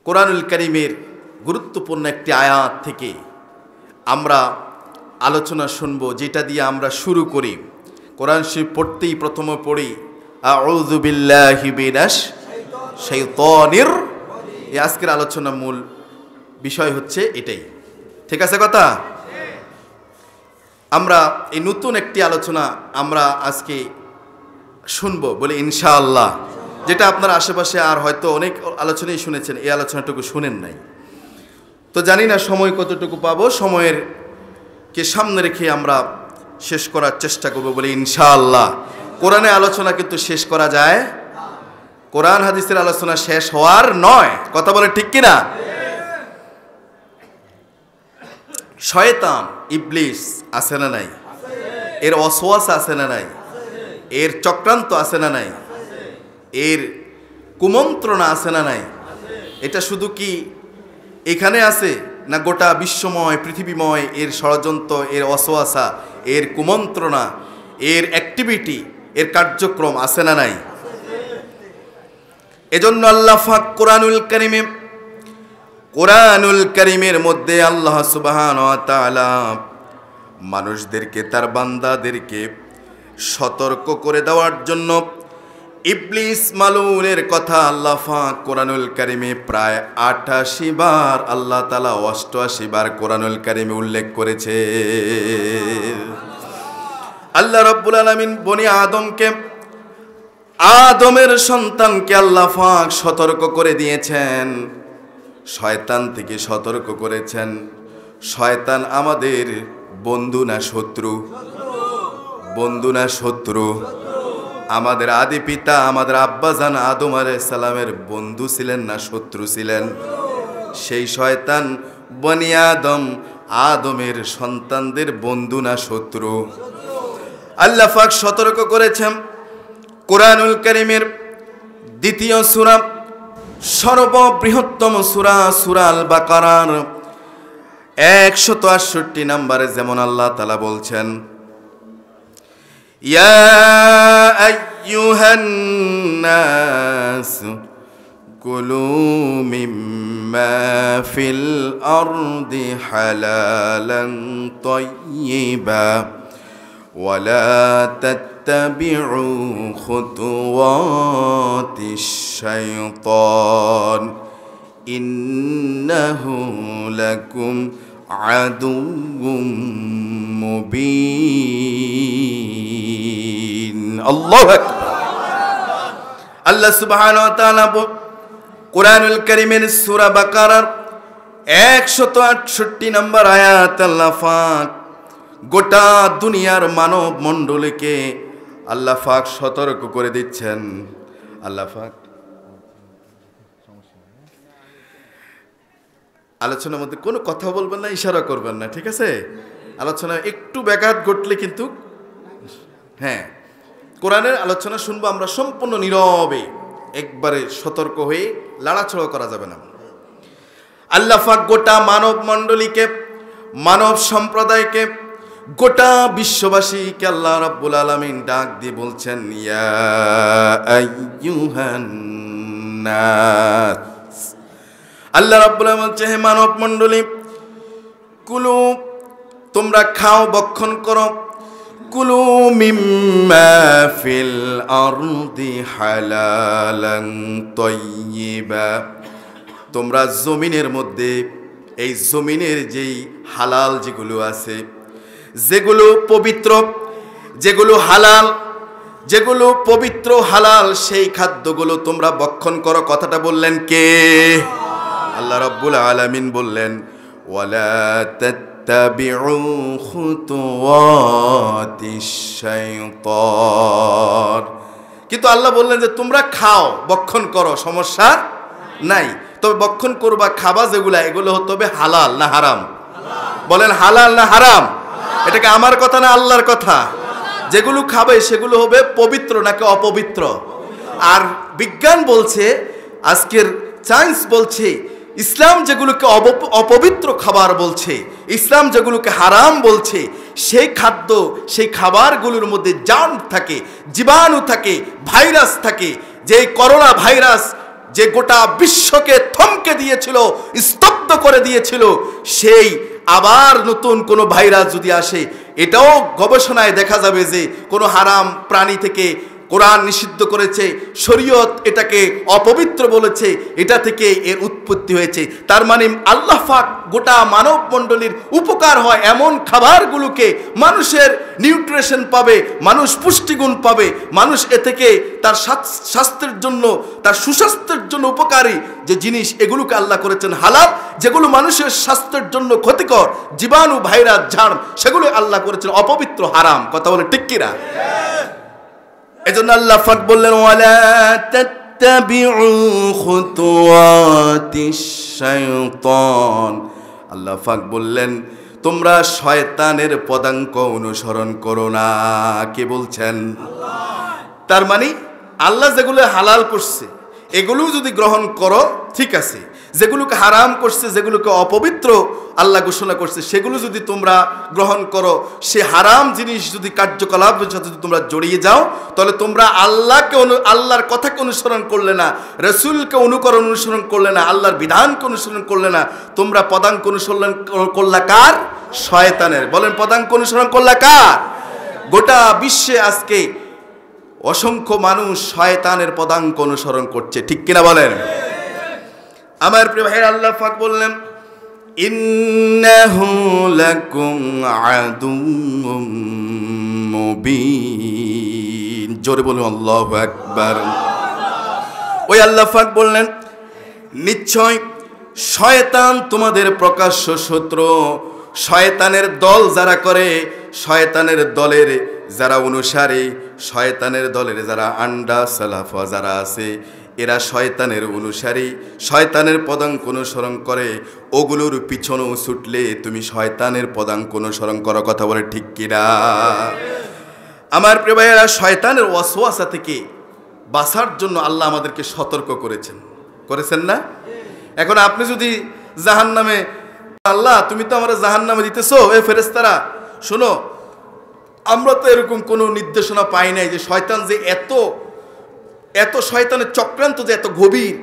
কোরআনুল কারীমের গুরুত্বপূর্ণ একটি আয়াত থেকে আমরা আলোচনা শুনবো, যেটা দিয়ে আমরা শুরু করি। কোরআন শরীফ পড়তেই প্রথমে পড়ি আউযু বিল্লাহি মিনাশ শাইতানির। এই আজকের আলোচনার মূল বিষয় হচ্ছে এটাই, ঠিক আছে কথা? আমরা এই নতুন একটি আলোচনা আমরা আজকে শুনবো বলে ইনশাআল্লাহ, যেটা আপনার আশেপাশে আর হয়তো অনেক আলোচনাই শুনেছেন, এই আলোচনাটুকু শুনেন নাই। তো জানি না সময় কতটুকু পাবো, সময়ের কে সামনে রেখে আমরা শেষ করার চেষ্টা করবো বলে ইনশাআল্লাহ। কোরআনে আলোচনা কিন্তু শেষ করা যায়, কোরআন হাদিসের আলোচনা শেষ হওয়ার নয়, কথা বলে ঠিক কিনা? শয়তান ইবলিস আছে না নাই? এর ওয়াসওয়াসা আছে না নাই? এর চক্রান্ত আছে না নাই? এর কুমন্ত্রণা আছে না নাই? এটা শুধু কি এখানে আছে না গোটা বিশ্বময় পৃথিবীময় এর ষড়যন্ত্র, এর ওয়াসওয়াসা, এর কুমন্ত্রণা, এর অ্যাক্টিভিটি, এর কার্যক্রম আছে না নাই? এজন্য আল্লাহ পাক কোরআনুল কারীমের মধ্যে আল্লাহ সুবহানাহু ওয়া তাআলা মানুষদেরকে, তার বান্দাদেরকে সতর্ক করে দেওয়ার জন্য ইবলিস মালউনের কথা আল্লাহ পাক কোরআনুল কারীমে প্রায় 88 বার, আল্লাহ তাআলা 88 বার কোরআনুল কারীমে উল্লেখ করেছে। আল্লাহ রাব্বুল আলামিন বনি আদমের সন্তানকে আল্লাহ পাক সতর্ক করে দিয়েছেন, শয়তান থেকে সতর্ক করেছেন। শয়তান আমাদের বন্ধু না শত্রু? বন্ধু না শত্রু? আমাদের আদি পিতা, আমাদের আব্বাজান আদম আলাইহিস সালামের বন্ধু ছিলেন না শত্রু ছিলেন? সেই শয়তান বনি আদমের সন্তানদের বন্ধু না শত্রু? আল্লাহ পাক সতর্ক করেছেন। কোরআনুল কারীমের দ্বিতীয় সূরা, সর্ববৃহত্তম সূরা, সূরা আল বাকারার 168 নম্বরে যেমন আল্লাহ তাআলা বলছেন, ইয়া আইয়ুহান নাস কুলু মিম্মা ফিল আরদি হালালান তাইয়্যিবা ওয়ালা তাত্তাবিউ খুতুওয়াতিশ শাইতান ইন্নাহু লাকুম আদুউম মুবিন। আল্লাহু আকবার। আল্লাহ সুবহানাহু ওয়া তাআলা কোরআনুল কারীমের সূরা বাকারার 168 নম্বর আয়াত আল্লাহ পাক গোটা দুনিয়ার মানব মণ্ডলীকে আল্লাহ পাক সতর্ক করে দিচ্ছেন। আল্লাহ পাক আলোচনার মধ্যে কোনো কথা বলবেন না, ইশারা করবেন না, ঠিক আছে? আলোচনা একটু ব্যাঘাত ঘটলে কিন্তু, হ্যাঁ, কোরআনের আলোচনা শুনবো আমরা সম্পূর্ণ নীরবে, একবারে সতর্ক হয়ে, লাড়াছড়া করা যাবে না। আল্লাহ পাক গোটা মানব মণ্ডলীকে, মানব সম্প্রদায়কে, গোটা বিশ্ববাসীকে আল্লাহ রাব্বুল আলামিন ডাক দিয়ে বলছেন, ইয়া আইয়ুহান নাস। আল্লাহ রাব্বুল আলামিন বলছে, হে মানব মণ্ডলী, কুলু, তোমরা খাও, ভক্ষণ করো, কুলু মিম্মা ফিল আরদি হালালান তাইয়্যিবা, তোমরা জমিনের মধ্যে, এই জমিনের যেই হালাল যেগুলো আছে, যেগুলো পবিত্র, যেগুলো হালাল, যেগুলো পবিত্র হালাল, সেই খাদ্যগুলো তোমরা ভক্ষণ করো। কথাটা বললেন কে? আল্লাহ রাব্বুল আলামিন বললেন, ওয়ালা তাত্তাবিউ খুতুওয়াতিশ শাইতান। কিন্তু আল্লাহ বললেন যে তোমরা খাও, ভক্ষণ করো, সমস্যা নাই, তবে ভক্ষণ করবা, খাবা যেগুলা, এগুলো হতে হবে হালাল না হারাম? বলেন হালাল না হারাম? এটাকে আমার কথা না আল্লাহর কথা? যেগুলো খাবে সেগুলো হবে পবিত্র নাকি অপবিত্র? আর বিজ্ঞান বলছে, আজকের সায়েন্স বলছে, ইসলাম যেগুলোকে অপবিত্র খাবার বলছে, ইসলাম যেগুলোকে হারাম বলছে, সেই খাদ্য, সেই খাবারগুলোর মধ্যে জার্ম থাকে, জীবাণু থাকে, ভাইরাস থাকে। যে করোনা ভাইরাস যে গোটা বিশ্বকে থমকে দিয়েছিল, স্তব্ধ করে দিয়েছিল, সেই আবার নতুন কোনো ভাইরাস যদি আসে, এটাও গবেষণায় দেখা যাবে যে কোনো হারাম প্রাণী থেকে কোরআন নিষিদ্ধ করেছে, শরীয়ত এটাকে অপবিত্র বলেছে, এটা থেকে এর উৎপত্তি হয়েছে। তার মানে আল্লাহ পাক গোটা মানব মণ্ডলীর উপকার হয় এমন খাবারগুলোকে মানুষের নিউট্রিশন পাবে, মানুষ পুষ্টিগুণ পাবে, মানুষ এ থেকে তার স্বাস্থ্যের জন্য, তার সুস্বাস্থ্যের জন্য উপকারী যে জিনিস, এগুলোকে আল্লাহ করেছেন হালাল। যেগুলো মানুষের স্বাস্থ্যের জন্য ক্ষতিকর, জীবাণু ভাইরাস ঝাড়, সেগুলো আল্লাহ করেছেন অপবিত্র, হারাম। কথা বলে ঠিক কিনা? এজন্য আল্লাহ পাক বললেন ওয়ালা তাত্তাবিউ খুতুওয়াতিশ শাইতান। আল্লাহ পাক বললেন তোমরা শয়তানের পদাঙ্ক অনুসরণ করো না। কে বলছেন? আল্লাহ। তার মানে আল্লাহ যেগুলো হালাল করছে এগুলো যদি গ্রহণ করো ঠিক আছে, যেগুলোকে হারাম করছে, যেগুলোকে অপবিত্র আল্লাহ ঘোষণা করছে, সেগুলো যদি তোমরা গ্রহণ করো, সে হারাম জিনিস যদি কার্যকলাপের সাথে যদি তোমরা জড়িয়ে যাও, তাহলে তোমরা আল্লাহর কথাকে অনুসরণ করলে না, রসুলকে অনুসরণ করলে না, আল্লাহর বিধানকে অনুসরণ করলে না, তোমরা পদাঙ্ক অনুসরণ করলা কার? শয়তানের। বলেন পদাঙ্ক অনুসরণ করলা কার? গোটা বিশ্বে আজকে অসংখ্য মানুষ শয়তানের পদাঙ্ক অনুসরণ করছে, ঠিক কিনা বলেন? আমার প্রিয় ভাইরা, আল্লাহ পাক বললেন ইন্নাহু লাকুম আদুউম মুবিন। জোরে বলুন আল্লাহু আকবার। ওই আল্লাহ পাক বললেন নিশ্চয় শয়তান তোমাদের প্রকাশ্য শত্রু। শয়তানের দল যারা করে, শয়তানের দলের যারা অনুসারী, শয়তানের দলের যারা আন্ডা সালাফা যারা আছে, এরা শয়তানের অনুসারী, শয়তানের পদাঙ্ক অনুসরণ করে। ওগুলোর পিছনেও ছুটলে তুমি শয়তানের পদাঙ্ক অনুসরণ করো। কথা বলে ঠিক কিনা? আমার প্রিয় ভাইয়েরা, শয়তানের ওয়াসওয়াসা থেকে বাঁচার জন্য আল্লাহ আমাদেরকে সতর্ক করেছেন না? এখন আপনি যদি জাহান্নামে, আল্লাহ তুমি তো আমরা জাহান্নামে দিতেছো, এ ফেরেশতারা শোনো, আমরা তো এরকম কোনো নির্দেশনা পাই নাই যে শয়তান যে এত শয়তানের চক্রান্ত যে এত গভীর,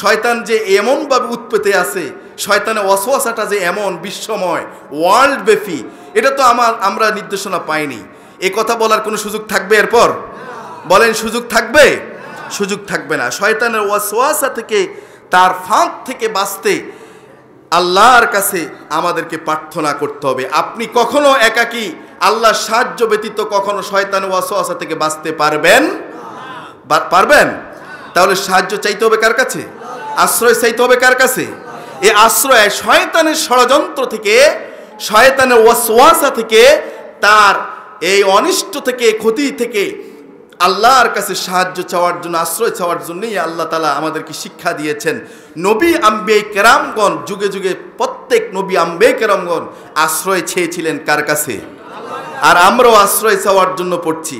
শয়তান যে এমনভাবে উৎপত্তি আছে, শয়তানের ওয়াসওয়াসাটা যে এমন বিশ্বময়, ওয়ার্ল্ড ব্যাপী, এটা তো আমরা নির্দেশনা পাইনি। এ কথা বলার কোনো সুযোগ থাকবে এরপর? বলেন সুযোগ থাকবে? সুযোগ থাকবে না। শয়তানের ওয়াসওয়াসা থেকে, তার ফাঁদ থেকে বাঁচতে আল্লাহর কাছে আমাদেরকে প্রার্থনা করতে হবে। আপনি কখনো একাকী আল্লাহর সাহায্য ব্যতীত কখনো শয়তানের ওয়াসওয়াসা থেকে বাঁচতে পারবেন? তাহলে সাহায্য চাইতে হবে কার কাছে? আশ্রয় চাইতে হবে কার কাছে? এই আশ্রয় শয়তানের ষড়যন্ত্র থেকে, শয়তানের ওয়াসওয়াসা থেকে, তার এই অনিষ্ট থেকে, ক্ষতি থেকে আল্লাহর কাছে সাহায্য চাওয়ার জন্য, আশ্রয় চাওয়ার জন্যই আল্লাহ তাআলা আমাদেরকে শিক্ষা দিয়েছেন। নবী আম্বিয়া কেরামগণ, যুগে যুগে প্রত্যেক নবী আম্বিয়া কেরামগণ আশ্রয় চেয়েছিলেন কার কাছে? আর আমরাও আশ্রয় চাওয়ার জন্য পড়ছি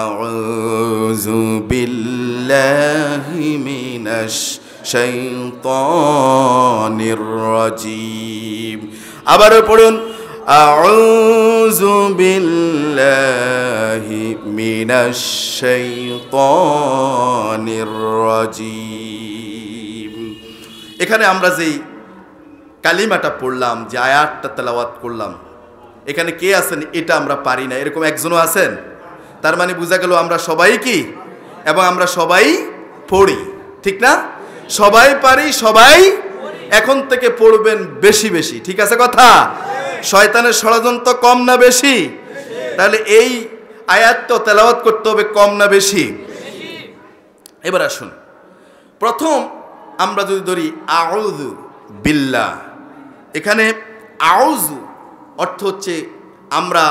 আউযু বিল্লাহি মিনাশ শাইতানির রাজীম। আবারও পড়ুন আউযু বিল্লাহি মিনাশ শাইতানির রাজীম। এখানে আমরা যেই কালিমাটা পড়লাম, যে আয়াতটা তেলাওয়াত করলাম, এখানে কে আছেন এটা আমরা পারি না, এরকম একজনও আছেন? তার মানে বোঝা গেল আমরা সবাই কি, এবং আমরা সবাই পড়ি, ঠিক না? সবাই পারি, সবাই এখন থেকে পড়বেন বেশি বেশি, ঠিক আছে কথা? শয়তানের ষড়যন্ত্র কম না বেশি? তাহলে এই আয়াতটা তেলাওয়াত করতে হবে কম না বেশি? এবার আসুন, প্রথম আমরা যদি ধরি আউযু বিল্লাহ, এখানে আউযু অর্থ হচ্ছে আমরা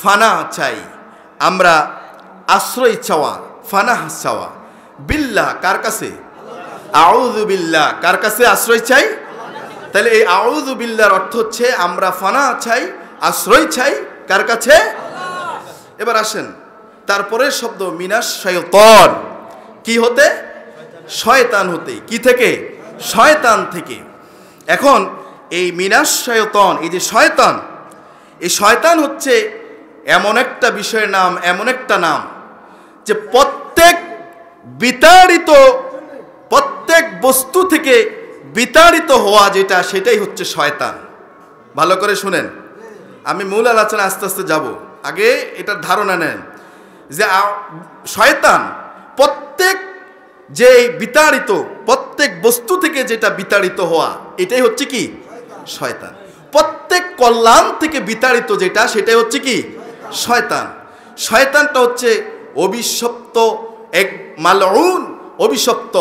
ফানা চাই, আমরা আশ্রয় চাওয়া, ফানাহ চাওয়া। বিল্লাহ কার কাছে? আউযু বিল্লাহ কার কাছে আশ্রয় চাই? তাহলে এই আউযু বিল্লাহর অর্থ হচ্ছে আমরা ফানা চাই, আশ্রয় চাই কার কাছে? এবার আসেন তারপরের শব্দ মিনাশ শাইতান, কি হতে? শয়তান হতে। কি থেকে? শয়তান থেকে। এখন এই মিনাশ শাইতান, এই যে শয়তান, এই শয়তান হচ্ছে এমন একটা বিষয়ের নাম, এমন একটা নাম যে প্রত্যেক বিতাড়িত, প্রত্যেক বস্তু থেকে বিতাড়িত হওয়া যেটা, সেটাই হচ্ছে শয়তান। ভালো করে শুনেন, আমি মূল আলোচনা আস্তে আস্তে যাব, আগে এটার ধারণা নেন যে শয়তান প্রত্যেক যে বিতাড়িত, প্রত্যেক বস্তু থেকে যেটা বিতাড়িত হওয়া, এটাই হচ্ছে কি শয়তান। প্রত্যেক কল্যাণ থেকে বিতাড়িত যেটা, সেটাই হচ্ছে কি শয়তান। শয়তানটা হচ্ছে অভিশপ্ত, এক মালউন, অভিশপ্ত,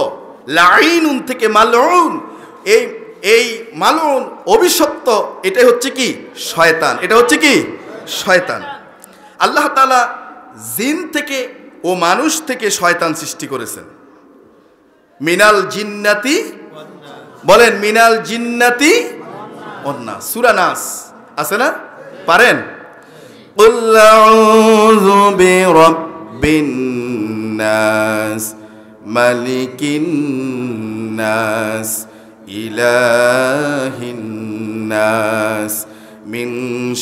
লাইনুন থেকে মালউন, এই মালউন অভিশপ্ত, এটাই হচ্ছে কি শয়তান, এটা হচ্ছে কি শয়তান। আল্লাহ তাআলা জিন থেকে ও মানুষ থেকে শয়তান সৃষ্টি করেছেন। মিনাল জিন্নাতি, বলেন মিনাল জিন্নাতি ওয়ান নাস, সূরা নাস আছে না, পারেন? কুল আউযু বিরাব্বিন নাস মালিকিন নাস ইলাহিন নাস মিন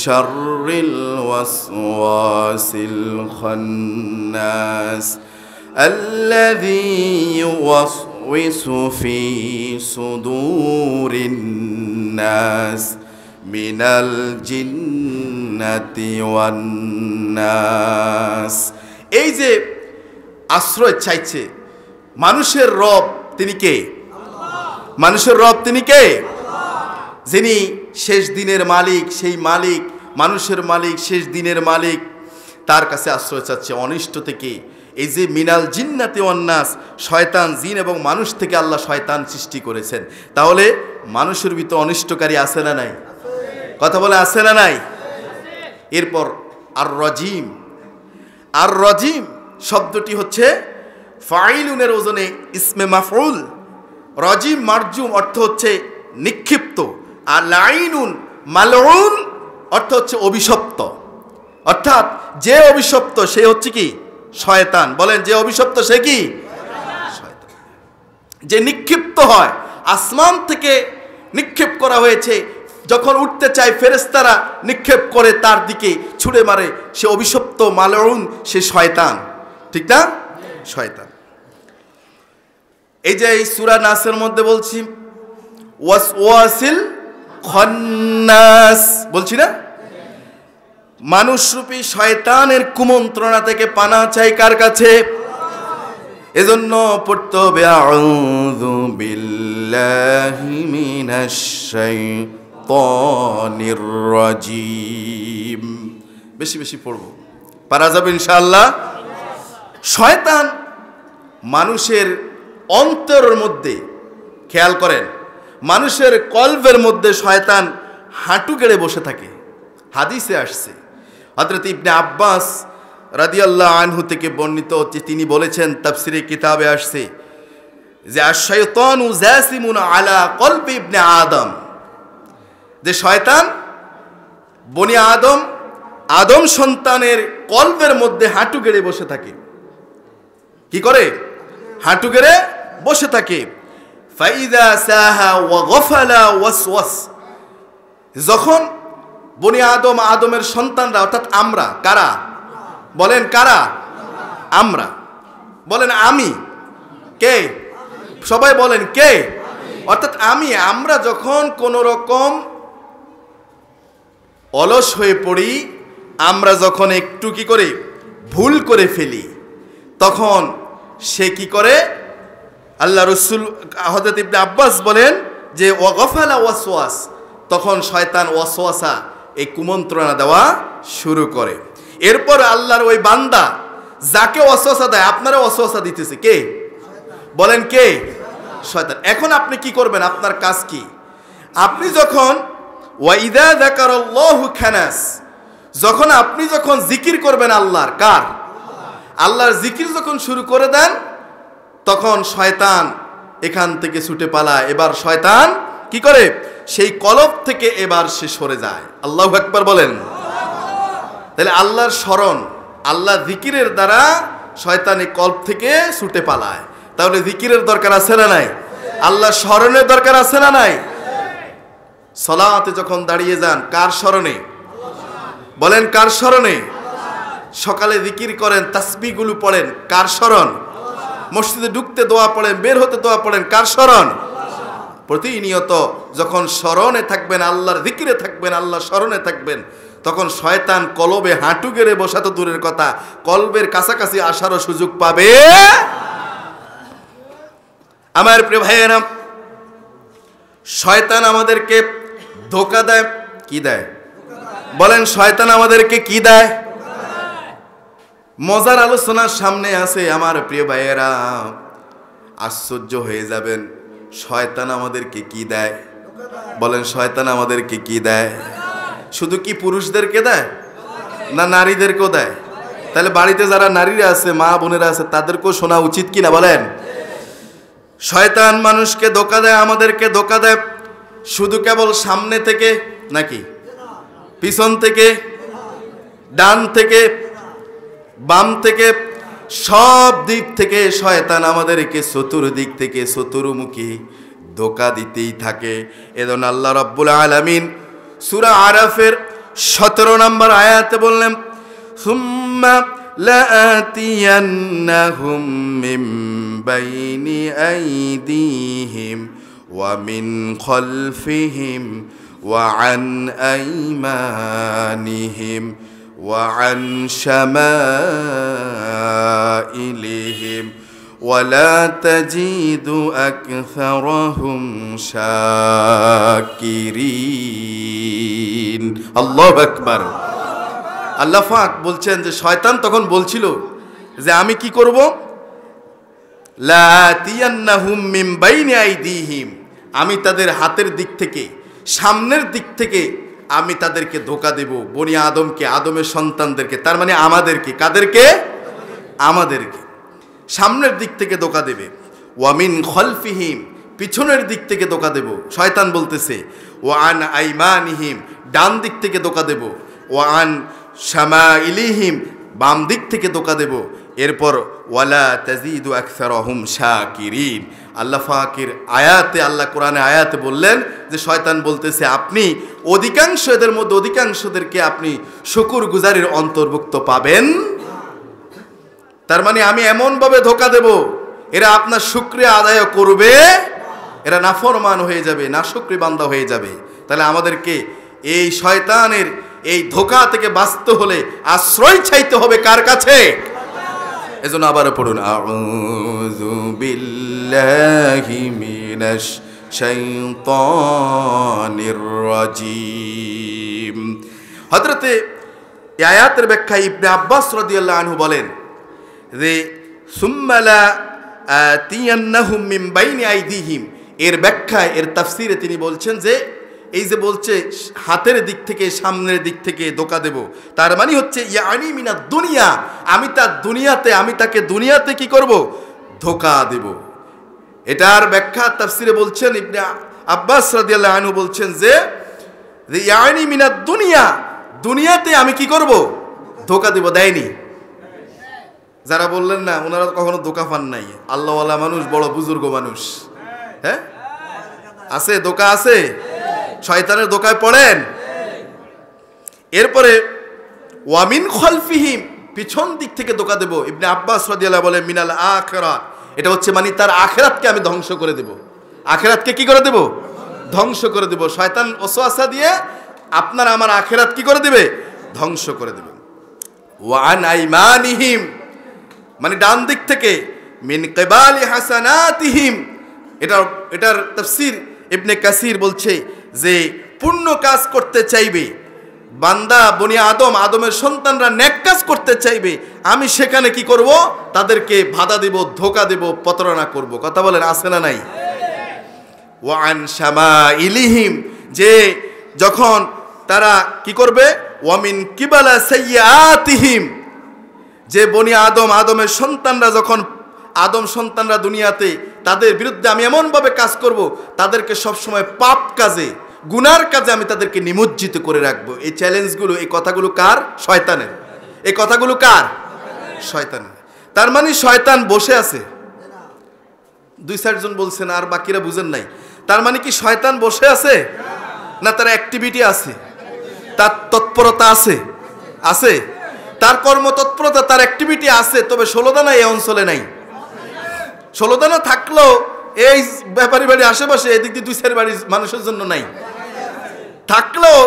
শাররিল ওয়াসওয়াসিল খান্নাস আল্লাযী ইউওয়াসওয়িসু ফি সুদুরিন নাস মিনাল জিন্নাতি ওয়ান নাস। এই যে আশ্রয় চাইছে মানুষের রব, তিনি কে? মানুষের রব তিনি কে? যিনি শেষ দিনের মালিক, সেই মালিক, মানুষের মালিক, শেষ দিনের মালিক, তার কাছে আশ্রয় চাচ্ছে অনিষ্ট থেকে। এই যে মিনাল জিন্নাতি ওয়ান নাস, শয়তান, জিন এবং মানুষ থেকে আল্লাহ শয়তান সৃষ্টি করেছেন। তাহলে মানুষের ভিতর অনিষ্টকারী আছে না নাই? কথা বলে আছে না নাই? এরপর আর রজিম, আর রজিম শব্দটি হচ্ছে ফাইলুনের ওজনে ইসমে মাফউল। রজিম মারজুম অর্থ হচ্ছে নিক্ষিপ্ত, আর লাইনুন মালউন অর্থ হচ্ছে অভিশপ্ত। অর্থাৎ যে অভিশপ্ত সে হচ্ছে কি শয়তান। বলেন যে অভিশপ্ত সে কি শয়তান। যে নিক্ষিপ্ত হয়, আসমান থেকে নিক্ষেপ করা হয়েছে, যখন উঠতে চায় ফেরেশতারা নিক্ষেপ করে তার দিকে ছুঁড়ে মারে, সে অভিশপ্ত মালউন, সে শয়তান। ঠিক না? শয়তান। এই যে এই সূরা নাসের মধ্যে বলছি ওয়াসওয়াসিল খান্নাস, বলছি না, মানুষরূপী শয়তানের কুমন্ত্রণা থেকে পানা চাই কার কাছে? এজন্য পড়তে হবে আউযু বিল্লাহি মিনাশ শাইতানির রাজিম। বেশি বেশি পড়ব, পারা যাবে ইনশাআল্লাহ। শয়তান মানুষের অন্তরের মধ্যে, খেয়াল করেন, মানুষের কলবের মধ্যে শয়তান হাঁটু গেড়ে বসে থাকে। হাদিসে আসছে, হযরত ইবনে আব্বাস রাদিয়াল্লাহু আনহু থেকে বর্ণিত হচ্ছে, তিনি বলেছেন, তাফসীরে কিতাবে আসছে যে আশ-শাইতানু জাসিমুন আলা কলবি ইবনে আদম, যে শয়তান বনি আদম, আদম সন্তানের কলবের মধ্যে হাঁটু গেড়ে বসে থাকে। কি করে? হাঁটু গেড়ে বসে থাকে। ফাইদা সাহা ওয়া গফালা ওয়াসওয়াস, যখন বনি আদম, আদমের সন্তানরা, অর্থাৎ আমরা, কারা? বলেন কারা? আমরা। বলেন আমি। কে? সবাই বলেন কে? অর্থাৎ আমরা যখন কোন রকম অলস হয়ে পড়ি, আমরা যখন একটু কি করে ভুল করে ফেলি, তখন সে কি করে? আল্লাহ রসুল হযরত ইবনে আব্বাস বলেন যে ওয়াগফালা ওয়াসওয়াস, তখন শয়তান ওয়াসওয়াসা, এই কুমন্ত্রণা দেওয়া শুরু করে। এরপর আল্লাহর ওই বান্দা যাকে ওয়াসওয়াসা দেয়, আপনারা ওয়াসওয়াসা দিতেছে কে? বলেন কে? শয়তান। এখন আপনি কি করবেন? আপনার কাজ কি? আপনি যখন ওয়াইদা যাকারাল্লাহু খানাস, যখন আপনি যখন জিকির করবেন আল্লাহর, কার? আল্লাহর জিকির যখন শুরু করে দেন, তখন শয়তান এখান থেকে ছুটে পালায়। এবার শয়তান কি করে? সেই কলব থেকে এবার সে সরে যায়। আল্লাহু আকবার বলেন। তাহলে আল্লাহর স্মরণ, আল্লাহ জিকিরের দ্বারা শয়তান এই কলব থেকে ছুটে পালায়। তাহলে জিকিরের দরকার আছে না নাই? আল্লাহর স্মরণের দরকার আছে না নাই? সালাতে যখন দাঁড়িয়ে যান, কার স্মরণে? বলেন কার স্মরণে? সকালে জিকির করেন, তাসবিহগুলো পড়েন, কার স্মরণ? মসজিদে ঢুকতে দোয়া পড়েন, বের হতে দোয়া পড়েন, কার স্মরণ? প্রতিনিয়ত যখন স্মরণে থাকবেন, আল্লাহর জিকিরে থাকবেন, আল্লাহর স্মরণে থাকবেন, তখন শয়তান কলবে হাঁটু গেড়ে বসা তো দূরের কথা, কলবের কাছাকাছি আসারও সুযোগ পাবে। আমার প্রিয় ভাইয়েরা, শয়তান আমাদেরকে ধোঁকা দেয়। কি দেয় বলেন? শয়তান আমাদেরকে কি দেয়? মজার আলোচনার সামনে আছে আমার প্রিয় ভাইয়েরা, আশ্চর্য হয়ে যাবেন। শয়তান আমাদেরকে কি দেয়? বলেন, শয়তান আমাদেরকে কি দেয়? শুধু কি পুরুষদেরকে দেয় না নারীদেরকেও দেয়? তাহলে বাড়িতে যারা নারীরা আছে, মা বোনেরা আছে, তাদেরকেও শোনা উচিত কিনা বলেন? শয়তান মানুষকে ধোঁকা দেয়, আমাদেরকে ধোঁকা দেয়। শুধু কেবল সামনে থেকে নাকি পিছন থেকে, ডান থেকে, বাম থেকে, সব দিক থেকে শয়তান আমাদেরকে চতুর্দিক থেকে চতুর্মুখী ধোঁকা দিতেই থাকে। এজন্য আল্লাহ রাব্বুল আলামিন সূরা আরাফের 17 নম্বর আয়াতে বললেন, সুম্মা লাআতিয়ান্নাহুম মিন বাইনি আইদিহিম ওয়া মিন খালফিহিম ওয়া আন আইমানিহিম ওয়া আন শামাইলিহিম ওয়ালা তাজিদু আকসারহুম শাকিরিন। আল্লাহু আকবার। আল্লাহ পাক বলছেন যে শয়তান তখন বলছিল যে আমি কি করব? লাতিয়ান্নাহুম মিন বাইনি আইদিহিম, আমি তাদের হাতের দিক থেকে, সামনের দিক থেকে আমি তাদেরকে ধোঁকা দেব। বনি আদমকে, আদমের সন্তানদেরকে, তার মানে আমাদেরকে। কাদেরকে? আমাদেরকে। সামনের দিক থেকে ধোঁকা দেবে। ওয়ামিন খলফিহিম, পিছনের দিক থেকে ধোঁকা দেব। শয়তান বলতেছে ওয়ান আইমানিহিম, ডান দিক থেকে ধোঁকা দেব। ওয়ান শামাইলিহিম, বাম দিক থেকে ধোঁকা দেব। এরপর ওয়ালা তাজিদু আকসারহুম শাকিরিন। আল্লাহ পাকের আয়াতে, আল্লাহ কোরআনে আয়াতে বললেন যে শয়তান বলতেছে আপনি অধিকাংশ, এদের মধ্যে অধিকাংশদেরকে আপনি শুকর গুজারির অন্তর্ভুক্ত পাবেন। তার মানে আমি এমনভাবে ধোঁকা দেব, এরা আপনার শুকরিয়া আদায় করবে, এরা নাফরমান হয়ে যাবে, নাশুকরি বান্দা হয়ে যাবে। তাহলে আমাদেরকে এই শয়তানের এই ধোঁকা থেকে বাঁচতে হলে আশ্রয় চাইতে হবে কার কাছে? এজন্য আবার পড়ুন, আউযু বিল্লাহি মিনাশ শাইতানির রাজিম। হযরতে এই আয়াতের ব্যাখ্যা ইবনে আব্বাস রাদিয়াল্লাহু আনহু বলেন যে সুম্মা লাআতিয়ান্নাহুম মিন বাইনি আইদিহিম, এর ব্যাখ্যায়, এর তাফসিরে তিনি বলছেন যে এই যে বলছে হাতের দিক থেকে, সামনের দিক থেকে ধোঁকা দেব, তার মানে হচ্ছে ইয়ানি মিনাদ দুনিয়া, আমি তার দুনিয়াতে, আমি তাকে দুনিয়াতে কি করব? ধোঁকা দেব। এটার ব্যাখ্যা তাফসিরে বলছেন ইবনে আব্বাস রাদিয়াল্লাহু আনহু বলছেন যে ইয়ানি মিনাদ দুনিয়া, দুনিয়াতে আমি কি করব? ধোঁকা দেব। দেয়নি? যারা বললেন না, ওনারা কখনো ধোঁকা পান নাই। আল্লাহওয়ালা মানুষ, বড় বুজুর্গ মানুষ। হ্যাঁ, আছে ধোঁকা, আছে। শয়তানের ধোঁকায় পড়েন। এরপরে ওয়ামিন খলফিহিম, পিছন দিক থেকে ধোঁকা দেব। ইবনে আব্বাস রাদিয়াল্লাহু বলে মিনাল আখিরাত, এটা হচ্ছে মানে তার আখিরাতকে আমি ধ্বংস করে দেব। আখিরাতকে কি করে দেব? ধ্বংস করে দেব। শয়তান ওয়াসওয়াসা দিয়ে আপনার আমার আখিরাত কি করে দেবে? ধ্বংস করে দেবে। ওয়া আন আইমানিহিম, মানে ডান দিক থেকে, মিন কিবালি হাসানাতিহিম, এটার তাফসীর ইবনে কাসির বলছে যে পুণ্য কাজ করতে চাইবে বান্দা, বনি আদম, আদমের সন্তানরা নেক কাজ করতে চাইবে, আমি সেখানে কি করব? তাদেরকে বাধা দেব, ধোঁকা দেব, প্রতারণা করব। কথা বলেন, আছে না নাই? ওয়া আন শামাইলিহিম, যে যখন তারা কি করবে? ওয়া মিন কিবালা সাইয়্যাতিহিম, যে বনি আদম, আদমের সন্তানরা যখন, আদম সন্তানরা দুনিয়াতে, তাদের বিরুদ্ধে আমি এমনভাবে কাজ করব, তাদেরকে সবসময় পাপ কাজে, গুনার কাজে আমি তাদেরকে নিমজ্জিত করে রাখবো। এই চ্যালেঞ্জগুলো, এই কথাগুলো কার? শয়তানের। এই কথাগুলো কার? শয়তানের। তার মানে শয়তান বসে আছে। 2-4 জন বলছেন, আর বাকিরা বুঝেন নাই। তার মানে কি শয়তান বসে আছে না তার অ্যাক্টিভিটি আছে, তার তৎপরতা আছে? আছে, তার কর্মতৎপরতা, তার অ্যাক্টিভিটি আছে। তবে 16 দানা এই অঞ্চলে নাই। 16 দানা থাকলেও এই ব্যাপারী বাড়ির আশেপাশে এদিক দিয়ে 2-4 বাড়ির মানুষের জন্য নাই, থাকলেও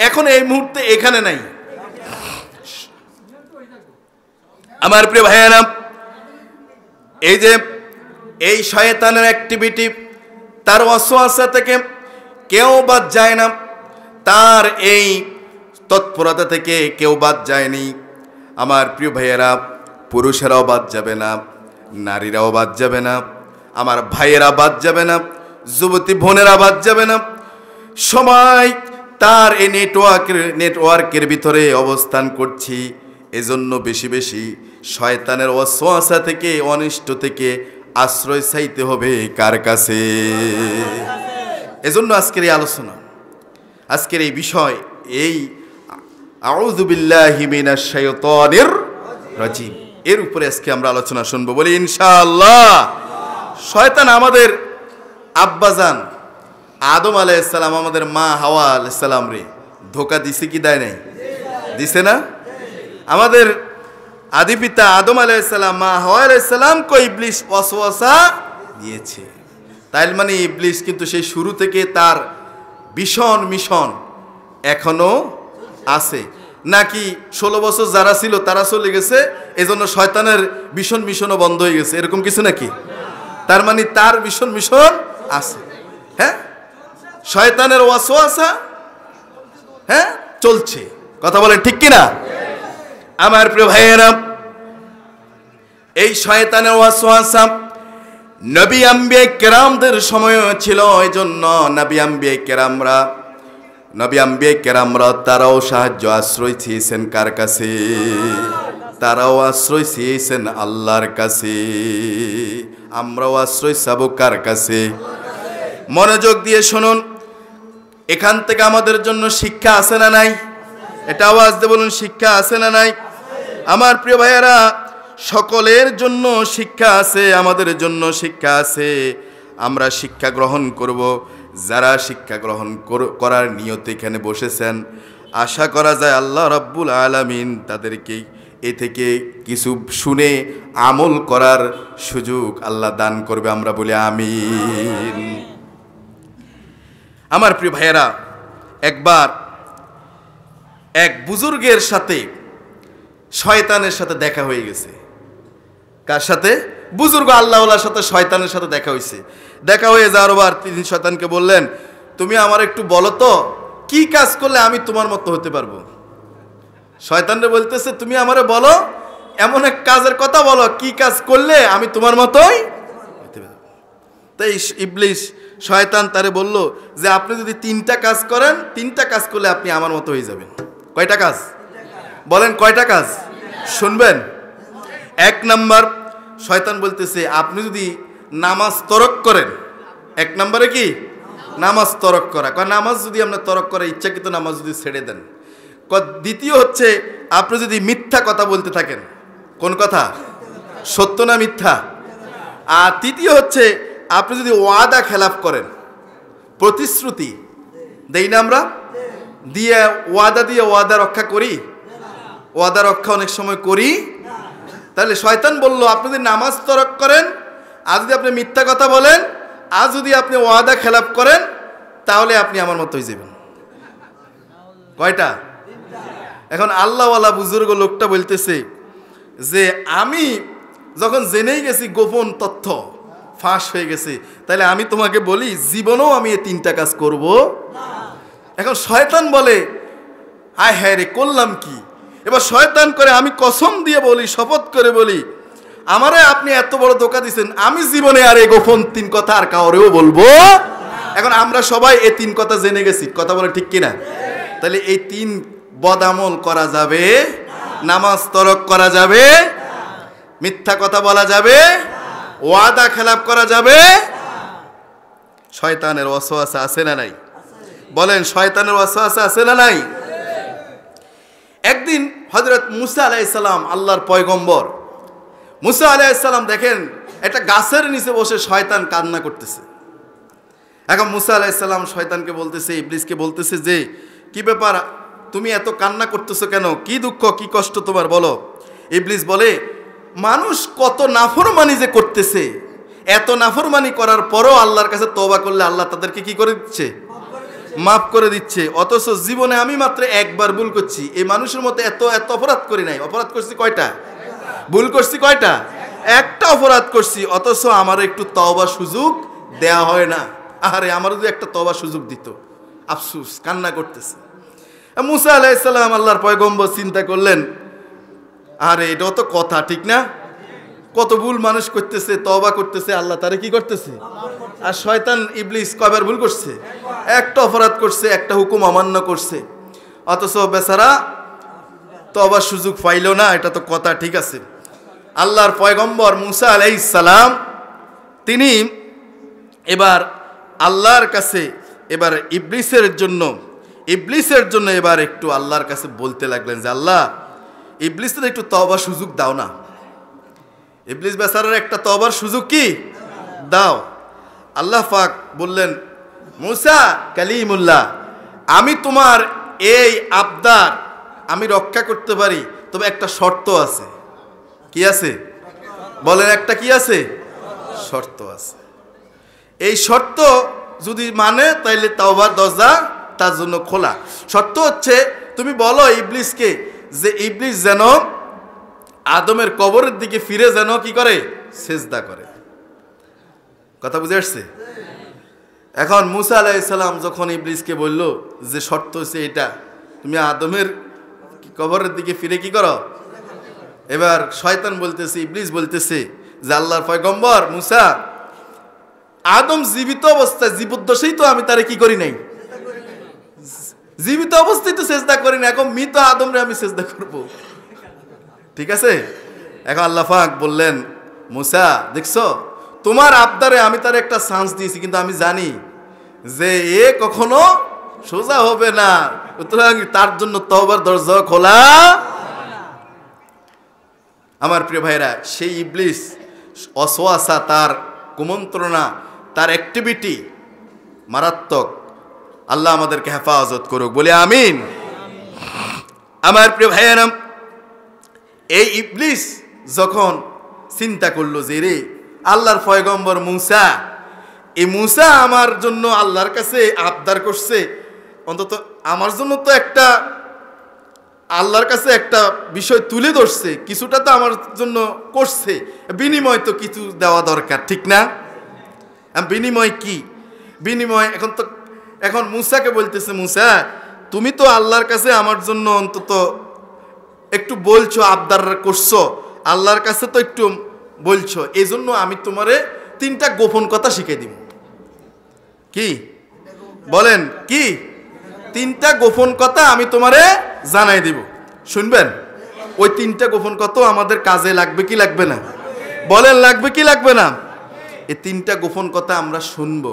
এখন এই মুহূর্তে এখানে নাই। আমার প্রিয় ভাইয়েরা, এই যে এই শয়তানের অ্যাক্টিভিটি, তার ওয়াসওয়াসা থেকে কেউ বাদ যায় না, তার এই তৎপরতা থেকে কেউ বাদ যায়নি। আমার প্রিয় ভাইয়েরা, পুরুষেরাও বাদ যাবে না, নারীরাও বাদ যাবে না, আমার ভাইয়েরা বাদ যাবে না, যুবতী বোনেরা বাদ যাবে না, সবাই তার এই নেটওয়ার্কের ভিতরে অবস্থান করছি। এজন্য বেশি বেশি শয়তানের ওয়াসওয়াসা থেকে, অনিষ্ট থেকে আশ্রয় চাইতে হবে কার কাছে? এজন্য আজকের এই আলোচনা, আজকের এই বিষয়, এই আউযু বিল্লাহি মিনাশ শাইতানির রাজিম, এর উপরে আজকে আমরা আলোচনা শুনবো, বলি ইনশাআল্লাহ। শয়তান আমাদের আব্বাজান আদম আলাইহিস সালাম, আমাদের মা হাওয়া আলাইহিস সালাম রে ধোঁকা দিছে কি দেয় নাই? দিছে না? আমাদের আদি পিতা আদম আলাইহিস সালাম, মা হাওয়া আলাইহিস সালাম কো ইবলিস ওয়াসওয়াসা দিয়েছে। তাই মানে ইবলিস কিন্তু সেই শুরু থেকে তার ভীষণ মিশন এখনো আছে, নাকি 16 বছর যারা ছিল তারা চলে গেছে, এজন্য শয়তানের ভীষণ মিশনও বন্ধ হয়ে গেছে, এরকম কিছু নাকি? তার মানে তার ভীষণ মিশন আছে। হ্যাঁ, শয়তানের ওয়াসওয়াসা হ্যাঁ চলছে, কথা বলেন ঠিক কিনা? আমার প্রিয় ভাইয়েরা, এই শয়তানের ওয়াসওয়াসা নবী আম্বিয়া কেরামদের সময় ছিল, এই জন্য নবী আম্বিয়া কেরামরা তারাও সাহায্য আশ্রয় চেয়েছেন কার কাছে? তারাও আশ্রয় চেয়েছেন আল্লাহর কাছে। আমরাও আশ্রয় চাবো কার কাছে? মনোযোগ দিয়ে শুনুন, এখান থেকে আমাদের জন্য শিক্ষা আছে না নাই? এটা আওয়াজ দিয়ে বলুন, শিক্ষা আছে না নাই? আমার প্রিয় ভাইয়েরা, সকলের জন্য শিক্ষা আছে, আমাদের জন্য শিক্ষা আছে। আমরা শিক্ষা গ্রহণ করব। যারা শিক্ষা গ্রহণ করার নিয়তে এখানে বসেছেন, আশা করা যায় আল্লাহ রাব্বুল আলামিন তাদেরকে এ থেকে কিছু শুনে আমল করার সুযোগ আল্লাহ দান করবে। আমরা বলি আমিন। আমার প্রিয় ভাইয়েরা, একবার এক বুজুর্গের সাথে শয়তানের সাথে দেখা হয়ে গেছে। কার সাথে? বুজুর্গ আল্লাহওয়ালার সাথে শয়তানের সাথে দেখা হয়েছে। দেখা হয়ে যাওয়ার পর তিনি শয়তানকে বললেন, তুমি আমার একটু বলো তো কি কাজ করলে আমি তোমার মতো হতে পারবো? শয়তানরে বলতেছে, তুমি আমারে বলো, এমন এক কাজের কথা বলো, কি কাজ করলে আমি তোমার মতোই হতে পারবো। তাই ইবলিস শয়তান তারে বলল যে আপনি যদি 3টা কাজ করেন, 3টা কাজ করলে আপনি আমার মতো হয়ে যাবেন। কয়টা কাজ বলেন? কয়টা কাজ শুনবেন? 1 নাম্বার, শয়তান বলতেছে আপনি যদি নামাজ তরক করেন। 1 নম্বরে কি? নামাজ তরক করা। নামাজ যদি আপনার তরক করে, ইচ্ছাকৃত নামাজ যদি ছেড়ে দেন। দ্বিতীয় হচ্ছে, আপনি যদি মিথ্যা কথা বলতে থাকেন। কোন কথা? সত্য না মিথ্যা? আর তৃতীয় হচ্ছে, আপনি যদি ওয়াদা খেলাফ করেন, প্রতিশ্রুতি দেই না আমরা, দিয়ে ওয়াদা রক্ষা করি, ওয়াদা রক্ষা অনেক সময় করি। তাহলে শয়তান বলল, আপনি যদি নামাজ তরক করেন, আর যদি আপনি মিথ্যা কথা বলেন, আর যদি আপনি ওয়াদা খেলাফ করেন, তাহলে আপনি আমার মতো হয়ে যাবেন। কয়টা? এখন আল্লাহওয়ালা বুজুর্গ লোকটা বলতেছে যে আমি যখন জেনেই গেছি গোপন তথ্য ফাঁস হয়ে গেছে, তাহলে আমি তোমাকে বলি জীবনেও আমি এই 3টা কাজ করব। এখন শয়তান বলে, আয় হ্যাঁ রে, করলাম কি? এবার শয়তান করে, আমি কসম দিয়ে বলি, শপথ করে বলি, আমারে আপনি এত বড় ধোঁকা দিচ্ছেন, আমি জীবনে আর এই গোপন 3 কথা আর কাউরেও বলবো। এখন আমরা সবাই এই 3 কথা জেনে গেছি, কথা বলে ঠিক কিনা? তাহলে এই 3 বদামল করা যাবে, নামাজ তরক করা যাবে, মিথ্যা কথা বলা যাবে, ওয়াদা খেলাফ করা যাবে। শয়তানের ওয়াসওয়াসা আছে না নাই? বলেন, শয়তানের ওয়াসওয়াসা আছে না নাই? একদিন হযরত মুসা আলাইহিস সালাম, আল্লাহর পয়গম্বর মুসা আলাইহিস সালাম দেখেন একটা গাছের নিচে বসে শয়তান কান্না করতেছে। এখন মুসা আলাইহিস সালাম শয়তানকে বলতেছে, ইবলিসকে বলতেছে যে কি ব্যাপার, তুমি এত কান্না করতেছো কেন? কি দুঃখ, কি কষ্ট তোমার, বলো। ইবলিস বলে, মানুষ কত নাফরমানি যে করতেছে, এত নাফরমানি করার পরও আল্লাহর কাছে তওবা করলে আল্লাহ তাদেরকে কি করে দিচ্ছে? মাফ করে দিচ্ছে। অথচ জীবনে আমি মাত্র একবার ভুল করছি, এই মানুষের মতো এত এত অপরাধ করি নাই। অপরাধ করছি কয়টা? ভুল করছি কয়টা? একটা অপরাধ করছি, অথচ আমার একটু তওবার সুযোগ দেয়া হয় না। আরে আমার যদি একটা তওবার সুযোগ দিত, আফসুস, কান্না করতেছে। মুসা আলাইহিস সালাম আল্লাহর পয়গম্বর চিন্তা করলেন, আরে এটাও তো কথা, ঠিক না? কত ভুল মানুষ করতেছে, তওবা করতেছে, আল্লাহ তারে কি করতেছে? আর শয়তান ইবলিস কয়বার ভুল করছে? একটা অপরাধ করছে, একটা হুকুম অমান্য করছে, অথচ বেচারা তওবার সুযোগ পাইল না। এটা তো কথা, ঠিক আছে। আল্লাহর পয়গম্বর মুসা আলাইহিস সালাম তিনি এবার আল্লাহর কাছে এবার ইবলিসের জন্য এবার একটু আল্লাহর কাছে বলতে লাগলেন যে আল্লাহ, ইবলিসের একটু তওবার সুযোগ দাও না। ইবলিস বেচারার একটা তওবার সুযোগ কি দাও। আল্লাহ পাক বললেন, মুসা কালিমুল্লাহ, আমি তোমার এই আবদার আমি রক্ষা করতে পারি, তবে একটা শর্ত আছে। কি আছে? বলেন, একটা কি আছে? শর্ত আছে। এই শর্ত যদি মানে তাইলে তওবার দরজা তার জন্য খোলা। শর্ত হচ্ছে, তুমি বলো ইবলিসকে যে ইবলিস যেন আদমের কবরের দিকে ফিরে যেন কি করে? সেজদা করে। কথা বুঝে আসছে? এখন মুসা আলাইহিস সালাম যখন ইবলিসকে বলল যে শর্ত হচ্ছে এটা, তুমি আদমের কবরের দিকে ফিরে কি করো? এবার শয়তান বলতেছে, ইবলিস বলতেছে যে আল্লাহর পয়গম্বর মুসা, আদম জীবিত অবস্থায়, জীবদ্দশায় তো আমি তারে কি করি নাই? জীবিত অবস্থায় তো সেজদা করি না, এখন মৃত আদমরে আমি সেজদা করব? ঠিক আছে। এখন আল্লাহ পাক বললেন, মুসা দেখছো, তোমার আবদারে আমি তার একটা চান্স দিয়েছি, কিন্তু আমি জানি যে এ কখনো সোজা হবে না, সুতরাং তার জন্য তওবার দরজা খোলা। আমার প্রিয় ভাইরা, সেই ইবলিস অসওয়াসা, তার কুমন্ত্রণা, তার অ্যাক্টিভিটি মারাত্মক। আল্লাহ আমাদেরকে হেফাজত করুক, বলে আমিন। আমার প্রিয় ভাইয়েরা, এই ইবলিস যখন চিন্তা করলো যে রে আল্লাহর পয়গম্বর মুসা, এই মুসা আমার জন্য আল্লাহর কাছে আবদার করছে, অন্তত আমার জন্য তো একটা আল্লাহর কাছে একটা বিষয় তুলে ধরছে, কিছুটা তো আমার জন্য করছে, বিনিময় তো কিছু দেওয়া দরকার, ঠিক না? বিনিময় কি? বিনিময় এখন মুসাকে বলতেছে, মুসা তুমি তো আল্লাহর কাছে আমার জন্য অন্তত একটু বলছো, আবদার করছো, আল্লাহর কাছে তো একটু বলছো, এই জন্য আমি তোমারে 3টা গোপন কথা শিখিয়ে দিব। কি বলেন? কি 3টা গোপন কথা আমি তোমারে জানাই দিব, শুনবেন? ওই 3টা গোপন কথা আমাদের কাজে লাগবে কি লাগবে না? বলেন, লাগবে কি লাগবে না? এই 3টা গোপন কথা আমরা শুনবো,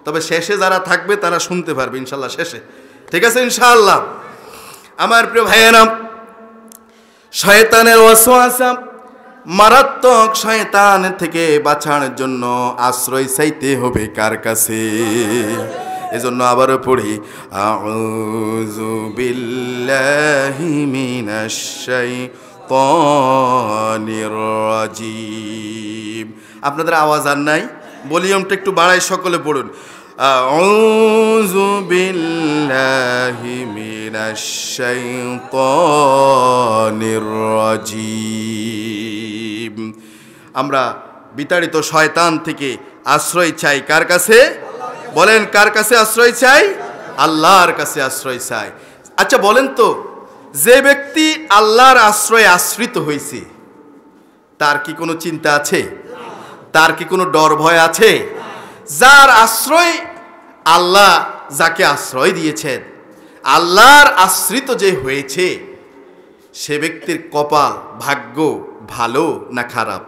তবে শেষে যারা থাকবে তারা শুনতে পারবে ইনশাল্লাহ, শেষে, ঠিক আছে ইনশাআল্লাহ। আমার প্রিয় ভাইয়েরা, শয়তানের ওয়াসওয়াসা, মারাত্মক শয়তান থেকে বাঁচার জন্য আশ্রয় চাইতে হবে কার কাছে? এজন্য আবারও পড়ি, আউযু বিল্লাহি মিনাশ শাইতানির রাজিম। আপনাদের আওয়াজ আর নাই, ভলিউমটা একটু বাড়াই, সকলে পড়ুন, আউযু বিল্লাহি মিনাশ শাইতানির রাজিম। আমরা বিতাড়িত শয়তান থেকে আশ্রয় চাই কার কাছে? বলেন, কার কাছে আশ্রয় চাই? আল্লাহর কাছে আশ্রয় চাই। আচ্ছা বলেন তো, যে ব্যক্তি আল্লাহর আশ্রয়ে আশ্রিত হয়েছে তার কি কোনো চিন্তা আছে? তার কি কোনো ডর ভয় আছে? যার আশ্রয় আল্লাহ, যাকে আশ্রয় দিয়েছেন, আল্লাহর আশ্রিত যে হয়েছে, সে ব্যক্তির কপাল, ভাগ্য ভালো না খারাপ?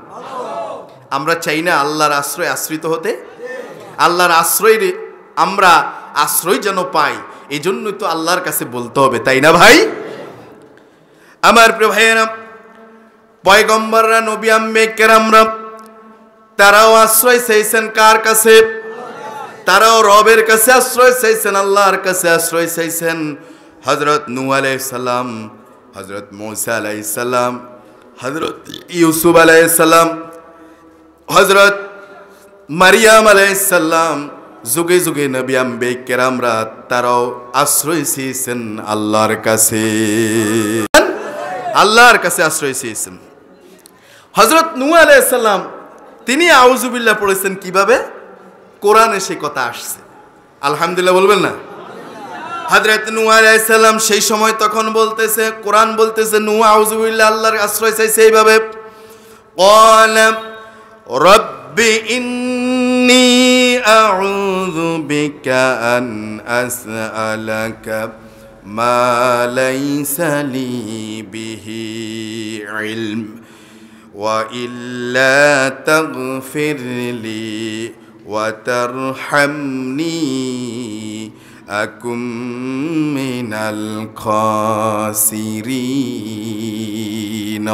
আমরা চাই না আল্লাহর আশ্রয় আশ্রিত হতে? আল্লাহর আশ্রয় আমরা আশ্রয় যেন পাই, এই জন্যই তো আল্লাহর কাছে বলতে হবে, তাই না ভাই? আমার প্রিয় ভাইয়েরা, পয়গম্বররা, নবী আম্মে কেরামরা, তারাও আশ্রয় চাইছেন কার কাছে? তারাও রবের কাছে আশ্রয় চাইছেন, আল্লাহর কাছে আশ্রয় চাইছেন। হযরত নূহ আলাইহিস সালাম, হযরত মূসা আলাইহিস সালাম, হযরত ইউসুফ আলাইহিস সালাম, হযরত মারিয়াম আলাইহিস সালাম, যুগে যুগে নবী আম্বিয়া কেরামরা তারাও আশ্রয় চেয়েছেন আল্লাহর কাছে, আল্লাহর কাছে আশ্রয় চেয়েছেন। হযরত নূহ আলাইহিস সালাম তিনি আউযুবিল্লাহ পড়েছেন কিভাবে? কোরআনে সেই কথা আসছে। আলহামদুলিল্লাহ বলবেন না? হযরত নূহ আলাইহিস সালাম সেই সময় তখন বলতেছে, কোরআন বলতেছে নূহ আউযুবিল্লাহ আল্লাহর আশ্রয় চাইছে এইভাবে, ক্বালা রাব্বি ইন্নী আউযু বিকা আন আসআলাকা মা লাইসা লি বিহি ইলম ওয়া ইল্লা তাগফির লি ওয়া তারহামনি আকুম মিনাল খাসিরিন।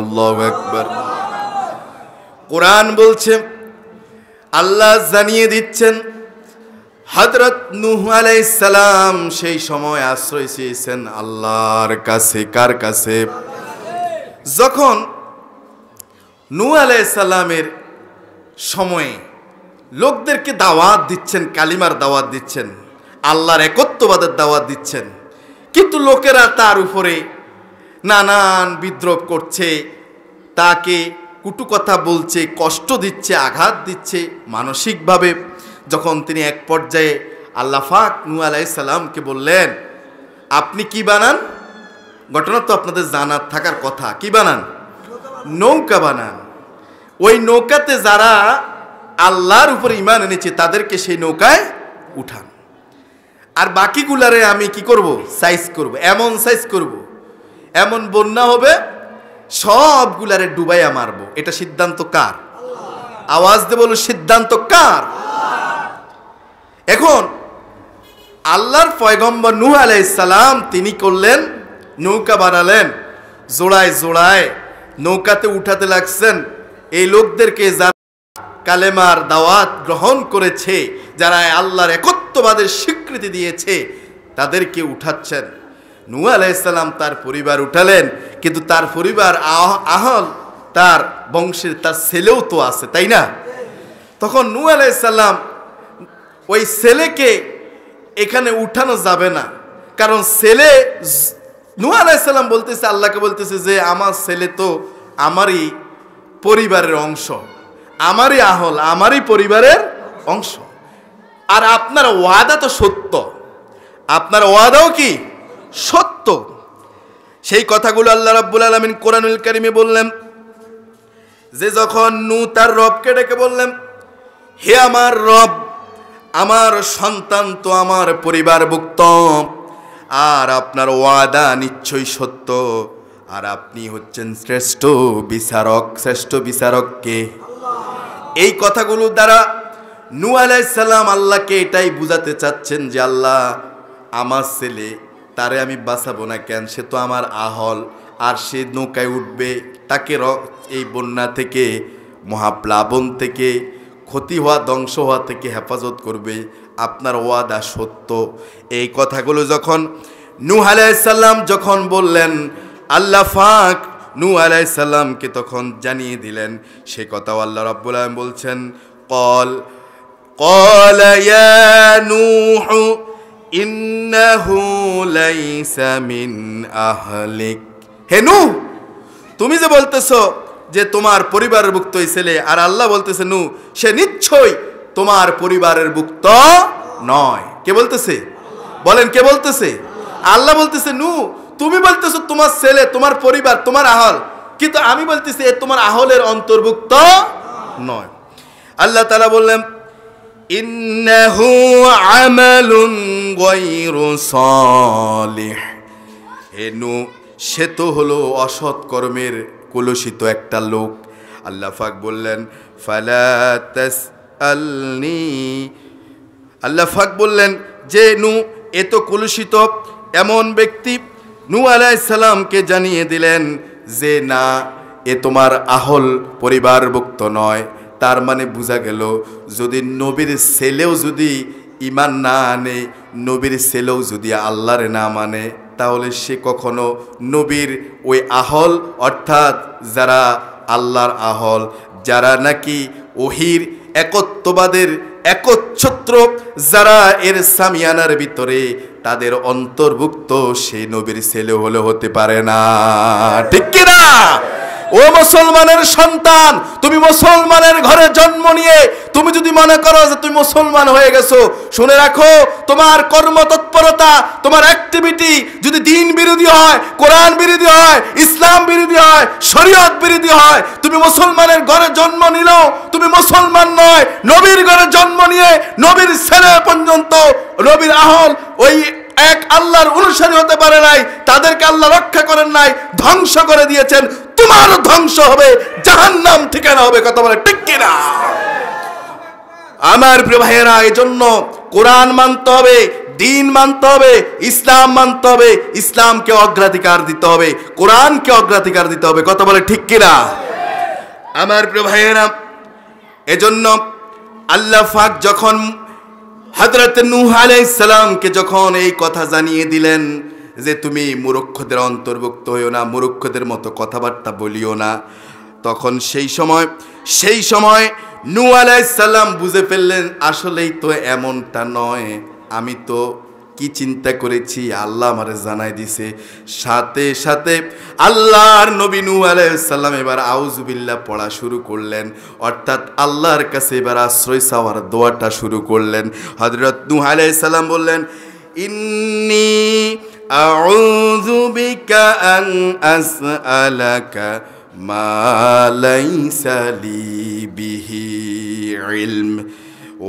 আল্লাহু আকবার। কোরআন বলছে, আল্লাহ জানিয়ে দিচ্ছেন হযরত নূহ আলাইহিস সালাম সেই সময় আশ্রয় চেয়েছেন আল্লাহর কাছে। কার কাছে? যখন নূহ আলাইহিস সালামের সময়ে লোকদেরকে দাওয়াত দিচ্ছেন, কালিমার দাওয়াত দিচ্ছেন, আল্লাহর একত্ববাদের দাওয়াত দিচ্ছেন, কিন্তু লোকেরা তার উপরে নানান বিদ্রোহ করছে, তাকে কুটু কথা বলছে, কষ্ট দিচ্ছে, আঘাত দিচ্ছে মানসিকভাবে। যখন তিনি এক পর্যায়ে আল্লাহ পাক নূহ আলাইহিস সালামকে বললেন, আপনি কি বানান? ঘটনা তো আপনাদের জানার থাকার কথা। কি বানান? নৌকা বানান। ওই নৌকাতে যারা আল্লাহর উপর ঈমান এনেছে তাদেরকে সেই নৌকায় উঠান, আর বাকিগুলারে আমি কি করব? সাইজ করব, এমন সাইজ করব, এমন বন্যা হবে সবগুলারে ডুবাইয়া মারবো। এটা সিদ্ধান্ত কার? আওয়াজ দিয়ে বলো, সিদ্ধান্ত কার? এখন আল্লাহর পয়গম্বর নূহ আলাইহিস সালাম তিনি করলেন, নৌকা বানালেন, জোড়ায় জোড়ায় নৌকাতে উঠাতে লাগছেন এই লোকদেরকে যারা কালেমার দাওয়াত গ্রহণ করেছে, যারা আল্লাহর একত্ববাদের স্বীকৃতি দিয়েছে, তাদেরকে উঠাচ্ছেন। নূহ আলাইহিস সালাম তার পরিবার উঠালেন, কিন্তু তার পরিবার আহল, তার বংশের তার ছেলেও তো আছে, তাই না? তখন নূহ আলাইহিস সালাম ওই ছেলেকে এখানে উঠানো যাবে না, কারণ ছেলে, নূহ আলাইহিস সালাম বলতেছে, আল্লাহকে বলতেছে যে আমার ছেলে তো আমারই পরিবারের অংশ, আমারই আহল, আমারই পরিবারের অংশ, আর আপনার ওয়াদা তো সত্য, আপনার ওয়াদাও কি সত্য। সেই কথাগুলো আল্লাহ রাব্বুল আলামিন কোরআনুল কারীমে বললেন যে যখন নূহ তার রবকে ডেকে বললেন, হে আমার রব, আমার সন্তান তো আমার পরিবারভুক্ত, আর আপনার ওয়াদা নিশ্চয়ই সত্য, আর আপনি হচ্ছেন শ্রেষ্ঠ বিচারক। শ্রেষ্ঠ বিচারক কে? এই কথাগুলো দ্বারা নূহ আলাইহিস সালাম আল্লাহকে এটাই বুঝাতে চাচ্ছেন যে আল্লাহ, আমার ছেলে, তারে আমি বাঁচাবো না কেন? সে তো আমার আহল, আর সে নৌকায় উঠবে, তাকে এই বন্যা থেকে, মহাপ্লাবন থেকে, ক্ষতি হওয়া, ধ্বংস হওয়া থেকে হেফাজত করবে। আপনার ওয়াদা সত্য। এই কথাগুলো যখন নূহ আলাইহিস সালাম যখন বললেন, আল্লাহ পাক নূহ আলাইহিস সালামকে তখন জানিয়ে দিলেন সে কথাও আল্লাহ রাব্বুল আলামিন বলছেন, ক্বালা ইয়া নূহ ইন্নাহু লাইসা মিন আহলিক। হে নূহ, তুমি যে বলতেছো যে তোমার পরিবারের ভুক্ত এই ছেলে, আর আল্লাহ বলতেছে নূহ, সে নিশ্চয়ই তোমার পরিবারের ভুক্ত নয়। কে বলতেছে? বলেন, কে বলতেছে? আল্লাহ বলতেছে নূহ, তুমি বলতেছো তোমার ছেলে, তোমার পরিবার, তোমার আহল, কিন্তু আমি বলতেছি এ তোমার আহলের অন্তর্ভুক্ত নয়। আল্লাহ তাআলা বললেন, ইন্নাহু আমালুন গায়রু সালিহ। হে নূহ, সে তো হলো অসৎ কর্মের কলুষিত একটা লোক। আল্লাহ পাক বললেন, ফালা তাসআলনি। আল্লাহ পাক বললেন যে নূহ, এ তো কলুষিত এমন ব্যক্তি। নূহ আলাইহিস সালামকে জানিয়ে দিলেন যে না, এ তোমার আহল পরিবারভুক্ত নয়। তার মানে বোঝা গেল, যদি নবীর ছেলেও যদি ঈমান না আনে, নবীর ছেলেও যদি আল্লাহর না মানে, তাহলে সে কখনো নবীর ওই আহল, অর্থাৎ যারা আল্লাহর আহল, যারা নাকি ওহির একত্ববাদের একচ্ছত্র যারা এর সামিয়ানার ভিতরে তাদের অন্তর্ভুক্ত সেই নবীর ছেলে হলে হতে পারে না, ঠিক কি না? ও মুসলমানের সন্তান, তুমি মুসলমানের ঘরে জন্ম নিয়ে তুমি যদি মনে করো যে তুমি মুসলমান হয়ে গেছো, শুনে রাখো তোমার কর্মতৎপরতা, তোমার অ্যাক্টিভিটি যদি দিন বিরোধী হয়, কোরআন বিরোধী হয়, ইসলাম বিরোধী হয়, শরীয়ত বিরোধী হয়, তুমি মুসলমানের ঘরে জন্ম নিলেও তুমি মুসলমান নয়। নবীর ঘরে জন্ম নিয়ে নবীর ছেলে পর্যন্ত নবীর আহল ওই এক আল্লাহর অনুসারী হতে পারে নাই, তাদেরকে আল্লাহ রক্ষা করেন নাই, ধ্বংস করে দিয়েছেন। তোমারও ধ্বংস হবে, জাহান্নাম ঠিকানা হবে, কথা বলে ঠিক কিনা? আমার প্রিয় ভাইয়েরা, এই জন্য কোরআন মানতে হবে, দিন মানতে হবে, ইসলাম মানতে হবে, ইসলামকে অগ্রাধিকার দিতে হবে, কোরআনকে অগ্রাধিকার দিতে হবে, কথা বলে ঠিক কিনা? আমার প্রিয় ভাইয়েরা, এজন্য আল্লাহ পাক যখন হযরত নূহ আলাইহিস সালামকে যখন এই কথা জানিয়ে দিলেন যে তুমি মূর্খদের অন্তর্ভুক্ত হইও না, মূর্খদের মতো কথাবার্তা বলিও না, তখন সেই সময় নূহ আলাইহিস সালাম বুঝে ফেললেন আসলেই তো এমনটা নয়, আমি তো কি চিন্তা করেছি আল্লাহ আমারে জানাই দিছে। সাথে সাথে আল্লাহর নবী নূহ আলাইহিস সালাম এবার আউযুবিল্লাহ পড়া শুরু করলেন, অর্থাৎ আল্লাহর কাছে এবার আশ্রয় চাওয়ার দোয়াটা শুরু করলেন। হযরত নূহ আলাইহিস সালাম বললেন, ইন্নী আউযু বিকা আন আসআলাকা মা লাইসা লি বিহি ইলম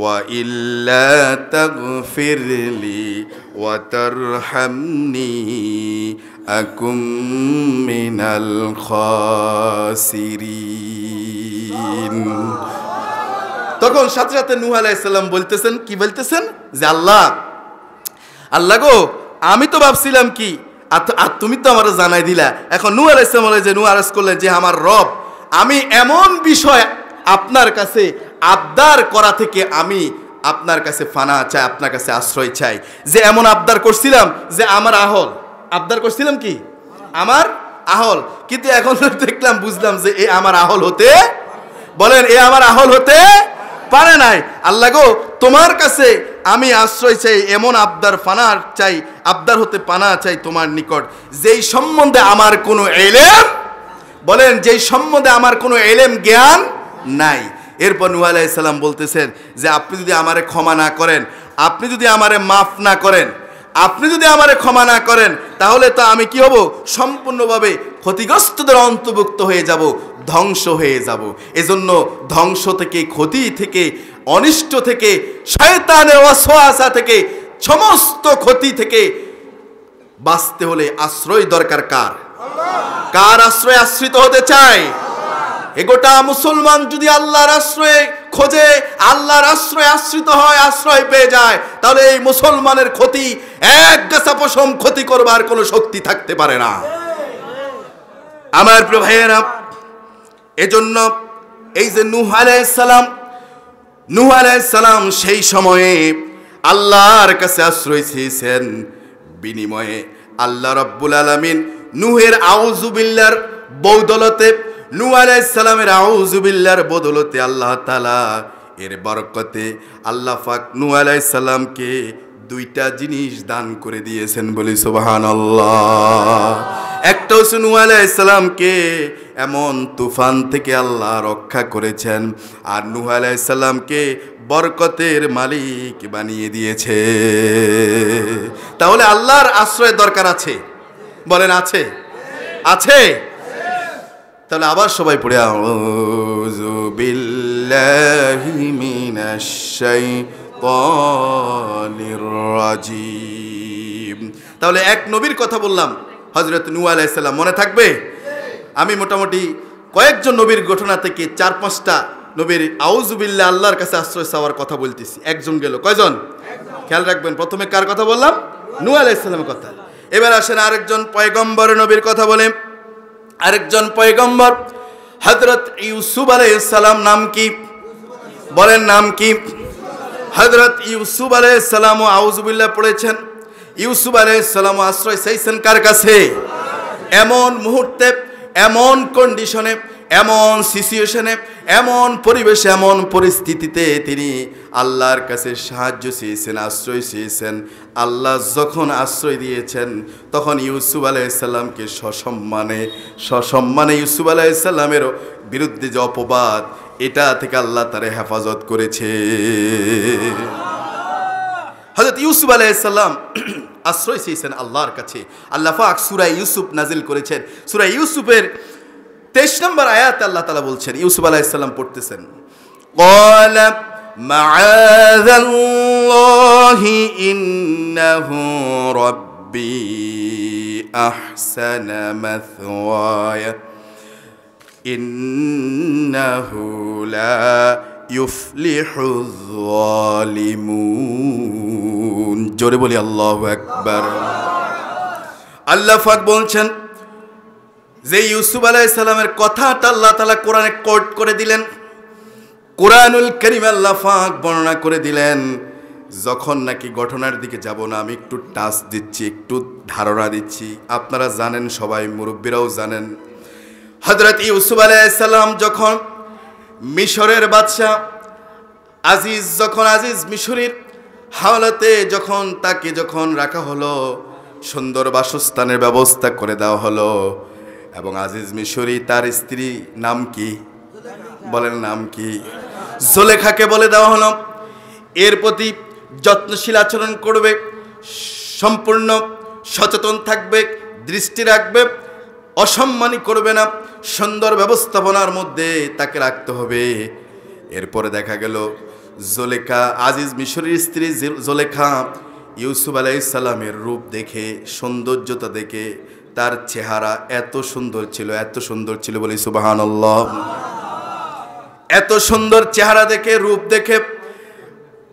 ওয়া ইল্লা তাগফিরলি ওয়া তারহামনি আকুম মিনাল খাসিরিন। তখন সাথে সাথে নূহ আলাইহিস সালাম বলতেছেন, কি বলতেছেন? যে আল্লাহ গো, আমি তো ভাবছিলাম কি, আর তুমি তো আমার জানাই দিলা। এখন নূহ আলাইহিস সালাম বলে যে নূহ আরজ করলেন যে আমার রব, আমি এমন বিষয় আপনার কাছে আবদার করা থেকে আমি আপনার কাছে ফানা চাই, আপনার কাছে আশ্রয় চাই, যে এমন আবদার করছিলাম যে আমার আহল, আবদার করছিলাম কি আমার আহল, কিন্তু এখন দেখলাম বুঝলাম যে এ আমার আহল হতে, বলেন এ আমার আহল হতে পারে নাই। আল্লাহ গো, তোমার কাছে আমি আশ্রয় চাই, এমন আবদার ফানা চাই, আবদার হতে পানা চাই তোমার নিকট, যেই সম্বন্ধে আমার কোনো ইলম, বলেন যেই সম্বন্ধে আমার কোনো ইলম জ্ঞান নাই। এরপর নূহ আলাইহিস সালাম বলতেছেন যে আপনি যদি আমারে ক্ষমা না করেন, আপনি যদি আমারে মাফ না করেন, আপনি যদি আমারে ক্ষমা না করেন, তাহলে তো আমি কি হব? সম্পূর্ণভাবে ক্ষতিগ্রস্তদের অন্তর্ভুক্ত হয়ে যাব, ধ্বংস হয়ে যাব। এজন্য ধ্বংস থেকে, ক্ষতি থেকে, অনিষ্ট থেকে, শয়তানের ওয়াসওয়াসা থেকে, সমস্ত ক্ষতি থেকে বাঁচতে হলে আশ্রয় দরকার কার? কার আশ্রয় আশ্রিত হতে চায়? এগোটা মুসলমান যদি আল্লাহর আশ্রয়ে খোঁজে, আল্লাহর আশ্রয় আশ্রিত হয়, আশ্রয় পেয়ে যায়, তাহলে এই মুসলমানের ক্ষতি এক গাছা পশম ক্ষতি করবার কোনো শক্তি থাকতে পারে না। আমার প্রিয় ভাইয়েরা, এজন্য এই যে নূহ আলাইহিস সালাম সেই সময়ে আল্লাহর কাছে আশ্রয় চেয়েছেন, বিনিময়ে আল্লাহ রাব্বুল আলামিন নূহের আউযু বিল্লাহর বদৌলতে, নূহ আলাইহিস সালামের আউযু বিল্লাহর বদৌলতে আল্লাহ তাআলা এর বরকতে আল্লাহ পাক নূহ আলাইহিস সালামকে দুইটা জিনিস দান করে দিয়েছেন, বলি সুবহানাল্লাহ। একটা হচ্ছে নূহ আলাইহিস সালামকে এমন তুফান থেকে আল্লাহ রক্ষা করেছেন, আর নূহ আলাইহিস সালামকে বরকতের মালিক বানিয়ে দিয়েছে। তাহলে আল্লাহর আশ্রয় দরকার আছে, বলেন আছে? আছে? তাহলে আবার সবাই পড়ে আউযু বিল্লাহি মিনাশ শাইতানির রাজিম। তাহলে এক নবীর কথা বললাম, হযরত নূহ আলাইহিস সালাম, মনে থাকবে? আমি মোটামুটি কয়েকজন নবীর ঘটনা থেকে 4-5টা নবীর আউযু বিল্লাহ আল্লাহর কাছে আশ্রয় চাওয়ার কথা বলতেছি। একজন গেল, কয়জন? খেয়াল রাখবেন, প্রথমে কার কথা বললাম? নূহ আলাইহিস সালামের কথা। এবার আসেন আরেকজন পয়গম্বর নবীর কথা বলে। আরেকজন পয়গম্বর হযরত ইউসুফ আলাইহিস সালাম, নাম কি? বলেন নাম কি? হযরত ইউসুফ আলাইহিস সালাম আউযু বিল্লাহ পড়েছেন। ইউসুফ আলাইহিস সালাম আশ্রয় চাইছেন কার কাছে? এমন মুহূর্তে, এমন কন্ডিশনে, এমন সিচুয়েশনে, এমন পরিবেশে, এমন পরিস্থিতিতে তিনি আল্লাহর কাছে সাহায্য চেয়েছেন, আশ্রয় চেয়েছেন। আল্লাহ যখন আশ্রয় দিয়েছেন তখন ইউসুফ আলাইহিসসালামকে সসম্মানে ইউসুফ আলাইহিসসালামের বিরুদ্ধে যে অপবাদ, এটা থেকে আল্লাহ তারে হেফাজত করেছে। হযরত ইউসুফ আলাইহিসসালাম আশ্রয় চেয়েছেন আল্লাহর কাছে। আল্লাহ পাক সূরা ইউসুফ নাজিল করেছেন। সূরা ইউসুফের 23 নম্বর আয়াতে আল্লাহ তাআলা বলছেন, ইউসুফ আলাইহিস সালাম পড়তেছেন, ক্বালা মাআযাল্লাহি ইন্নাহু রাব্বি আহসানা মাথওয়ায়া ইন্নাহু লা ইউফলিহুয যালিমুন। জোরে বলি আল্লাহু আকবার। আল্লাহ পাক বলছেন যে ইউসুফ আলাইহিস সালামের কথাটা আল্লাহ তাআলা কোরআনে কোট করে দিলেন, কোরআনুল কারীমে আল্লাহ পাক বর্ণনা করে দিলেন। যখন নাকি ঘটনার দিকে যাব না, আমি একটু টাচ দিচ্ছি, একটু ধারণা দিচ্ছি। আপনারা জানেন, সবাই মুরব্বীরাও জানেন, হযরত ইউসুফ আলাইহিস সালাম যখন মিশরের বাদশা আজিজ মিশরের হাওলাতে তাকে রাখা হলো, সুন্দর বাসস্থানের ব্যবস্থা করে দেওয়া হলো, এবং আজিজ মিশরি তার স্ত্রী নাম কি বলেন, নাম কি? জুলেখাকে বলে দেওয়া হলো এর প্রতি যত্নশীল আচরণ করবে, সম্পূর্ণ সচেতন থাকবে, দৃষ্টি রাখবে, অসম্মানী করবে না, সুন্দর ব্যবস্থাপনার মধ্যে তাকে রাখতে হবে। এরপরে দেখা গেল জুলেখা, আজিজ মিশরের স্ত্রী জুলেখা ইউসুফ আলাইহিস সালামের রূপ দেখে, সৌন্দর্যতা দেখে, তার চেহারা এত সুন্দর ছিল বলি সুবহানাল্লাহ। এত সুন্দর চেহারা দেখে, রূপ দেখে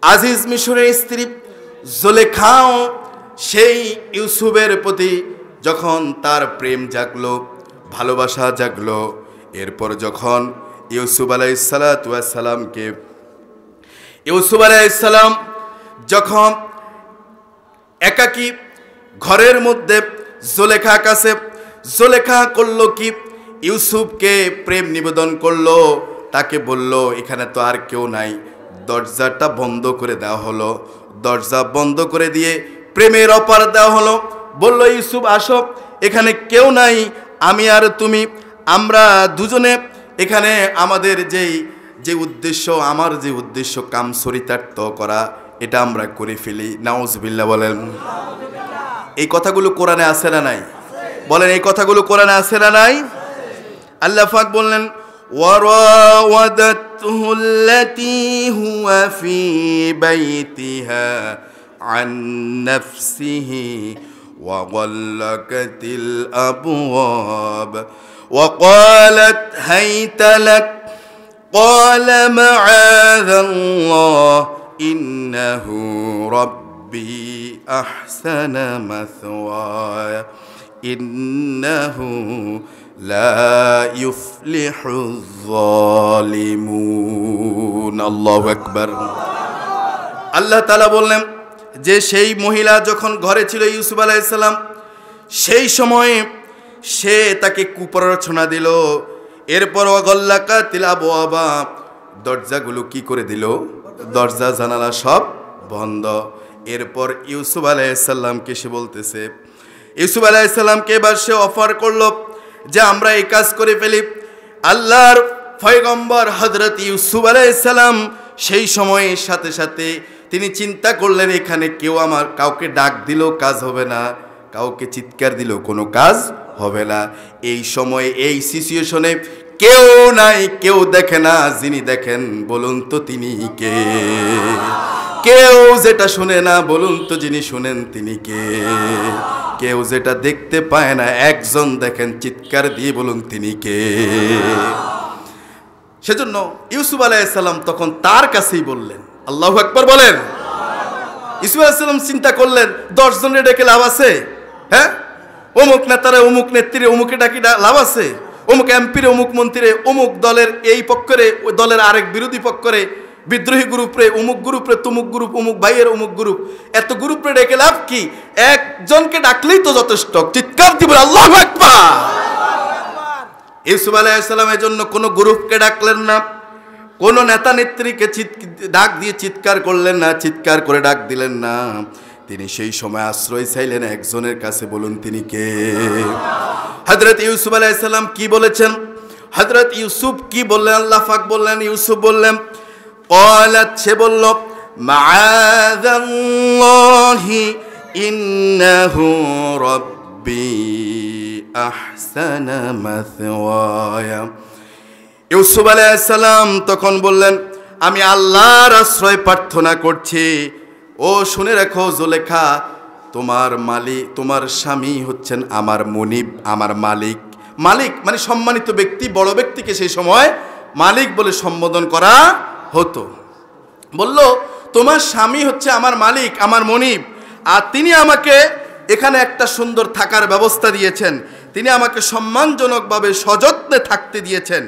আজিজ মিশরের স্ত্রী জুলেখাও সেই ইউসুফের প্রতি যখন তার প্রেম জাগলো, ভালোবাসা জাগলো, এরপর যখন ইউসুফ আলাইহিস সালাম যখন একাকী ঘরের মধ্যে জুলেখার কাছে, জুলেখা করলো কি, ইউসুফকে প্রেম নিবেদন করলো, তাকে বলল এখানে তো আর কেউ নাই, দরজাটা বন্ধ করে দেওয়া হলো। দরজা বন্ধ করে দিয়ে প্রেমের অপার দেওয়া হলো। বলল ইউসুফ আসো, এখানে কেউ নাই, আমি আর তুমি, আমরা দুজনে এখানে আমাদের যে উদ্দেশ্য, আমার যে উদ্দেশ্য কাম চরিতার্থ করা, এটা আমরা করে ফেলি। নাউজুবিল্লাহ বলেন। এই কথাগুলো কোরআনে আছে না নাই? বলেন, এই কথাগুলো কোরআনে আছে না নাই? আল্লাহ পাক বললেন, وراودته التي هو في بيتها عن نفسه وغلقت الأبواب وقالت هيت لك قال معاذ الله إنه ربي أحسن مثواي إنه لا يفلح الظالمون الله أكبر। আল্লাহ তাআলা বললেন যে সেই মহিলা যখন ঘরে ছিল ইউসুফ আলাইহিস সালাম, সেই সময়ে সে তাকে কুপ্ররোচনা দিল। এরপর ওয়াগাল্লাকাতিল আবওয়াবা, দরজাগুলো কি করে দিল, দরজা জানালা সব বন্ধ। এরপর ইউসুফ আলাইহিস সালামকে সে বলতেছে, ইউসুফ আলাইহিস সালামকে এবার সে অফার করলো যে আমরা এই কাজ করে ফেলি। আল্লাহর পয়গম্বর হযরত ইউসুফ আলাইহিস সালাম সেই সময়ে সাথে সাথে তিনি চিন্তা করলেন, এখানে কাউকে ডাক দিলেও কাজ হবে না, কাউকে চিৎকার দিলেও কোনো কাজ হবে না। এই সময়ে এই সিচুয়েশনে কেউ নাই, কেউ দেখে না, যিনি দেখেন বলুন তো তিনি কে? কেউ যেটা শুনে না, বলুন তো যিনি শুনেন তিনি কে? কেউ যেটা দেখতে পায় না, একজন দেখেন, চিৎকার দিয়ে বলুন তিনি কে? সেজন্য ইউসুফ আলাইহিস সালাম তখন তার কাছেই বললেন, আল্লাহু আকবার বলেন। ইউসুফ আলাইহিস সালাম চিন্তা করলেন, 10 জনের ডেকে লাভ আছে? হ্যাঁ, অমুক নেতারে, অমুক নেত্রীরে, অমুকে ডাকি লাভ আছে? অমুক এমপিরে, অমুক মন্ত্রীরে, অমুক দলের এই পক্ষরে, ওই দলের আরেক বিরোধী পক্ষরে, বিদ্রোহী গ্রুপরে, অমুক গ্রুপরে, তুমুক গ্রুপ, অমুক ভাইয়ের অমুক গ্রুপ, এত গ্রুপরে ডেকে লাভ কি? একজনকে ডাকলেই তো যথেষ্ট। চিৎকার দিব আল্লাহু আকবার। ইউসুফ আলাইহিস সালামের জন্য কোনো গ্রুপকে ডাকলেন না, কোনো নেতা নেত্রীকে ডাক দিয়ে চিৎকার করলেন না, চিৎকার করে ডাক দিলেন না। তিনি সেই সময় আশ্রয় চাইলেন একজনের কাছে। বলুন তিনি কে? হযরত ইউসুফ আলাইহিস সালাম কি বলেছেন? হযরত ইউসুফ কি বললেন? আল্লাহ পাক বললেন, ইউসুফ বললেন, ক্বালাত, সে বলল, মাআযাল্লাহি ইন্নাহু রাব্বি আহসানা মাসওয়ায়া। ইউসুফ আলাইহিস সালাম তখন বললেন, আমি আল্লাহর আশ্রয় প্রার্থনা করছি। ও শুনে রাখো জুলেখা, তোমার মালিক, তোমার স্বামী হচ্ছেন আমার মুনিব, আমার মালিক। মালিক মানে সম্মানিত ব্যক্তি, বড় ব্যক্তিকে সেই সময় মালিক বলে সম্বোধন করা হতো। বলল, তোমার স্বামী হচ্ছে আমার মালিক, আমার মুনিব, আর তিনি আমাকে এখানে একটা সুন্দর থাকার ব্যবস্থা দিয়েছেন, তিনি আমাকে সম্মানজনকভাবে সযত্নে থাকতে দিয়েছেন।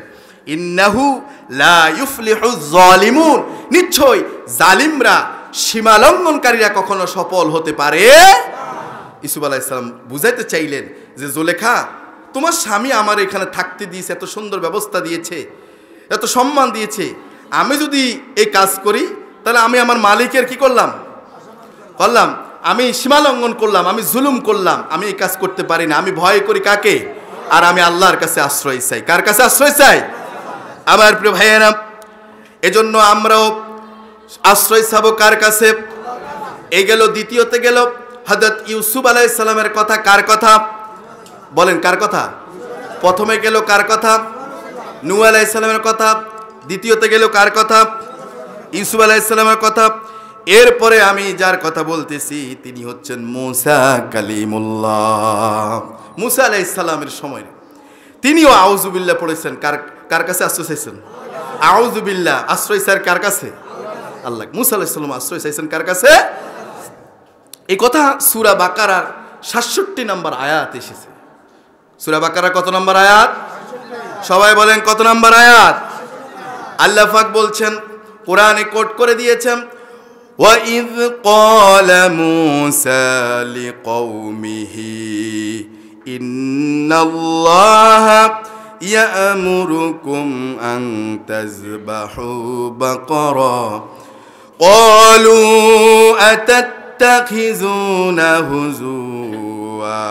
ইন্নাহু লা ইউফলিহু যালিমুন, নিশ্চয় জালিমরা, সীমালঙ্ঘনকারীরা কখনো সফল হতে পারে। ইউসুফ আলাইহিস সালাম বুঝাইতে চাইলেন যে জুলেখা, তোমার স্বামী আমার এখানে থাকতে দিয়েছে, এত সুন্দর ব্যবস্থা দিয়েছে, এত সম্মান দিয়েছে, আমি যদি এই কাজ করি তাহলে আমি আমার মালিকের কি করলাম? আমি সীমালঙ্ঘন করলাম, আমি জুলুম করলাম, আমি এই কাজ করতে পারি না। আমি ভয় করি কাকে? আর আমি আল্লাহর কাছে আশ্রয় চাই। কার কাছে আশ্রয় চাই? আমার প্রিয় ভাইয়েরা, এজন্য আমরাও আশ্রয় চাব কার কাছে? এই গেল, দ্বিতীয়তে গেল হযরত ইউসুফ আলাইহিস সালামের কথা। কার কথা বলেন? কার কথা? প্রথমে গেল কার কথা? নূহ আলাইহিস সালামের কথা। দ্বিতীয়তে গেল কার কথা? ইউসুফ আলাইহিস সালামের কথা। এরপরে আমি যার কথা বলতেছি তিনি হচ্ছেন মূসা কালিমুল্লাহ। মূসা আলাইহিস সালামের সময় তিনিও আউযুবিল্লাহ পড়েছেন। কার কাছে আশ্রয় চাইছেন? আউযুবিল্লাহ। আশ্রয় চাই কার কাছে? আল্লাহ। মূসা আলাইহিস সালাম আশ্রয় চাইছেন কার কাছে? এই কথা সূরা বাকারার ৬৭ নম্বর আয়াত এসেছে। সূরা বাকারা কত নম্বর আয়াত? সবাই বলেন কত নম্বর আয়াত? আল্লাহ পাক বলছেন, কোরআনে কোট করে দিয়েছেন, وَإِذْ قَالَ مُوسَى لِقَوْمِهِ إِنَّ اللَّهَ يَأْمُرُكُمْ أَن تَذْبَحُوا بَقَرَةً قَالُوا أَتَتَّخِذُونَ هُزُوًا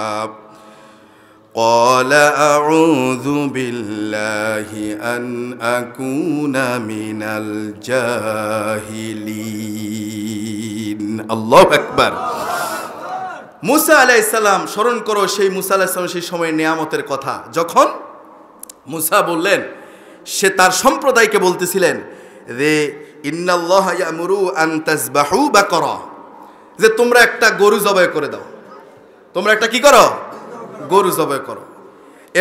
قَالَ أَعُوذُ بِاللَّهِ أَنْ أَكُونَ مِنَ الْجَاهِلِينَ। আল্লাহু আকবার। মূসা আলাইহিস সালাম, স্মরণ করো সেই মূসা আলাইহিস সালাম সেই সময়ের নিয়ামতের কথা। যখন মূসা বললেন, সে তার সম্প্রদায়কে বলতেছিলেন যে ইন্নাল্লাহা ইয়ামুরু আন তাযবাহু বাকারা, যে তোমরা একটা গরু জবাই করে দাও। তোমরা একটা কি করো? গরু জবাই করো।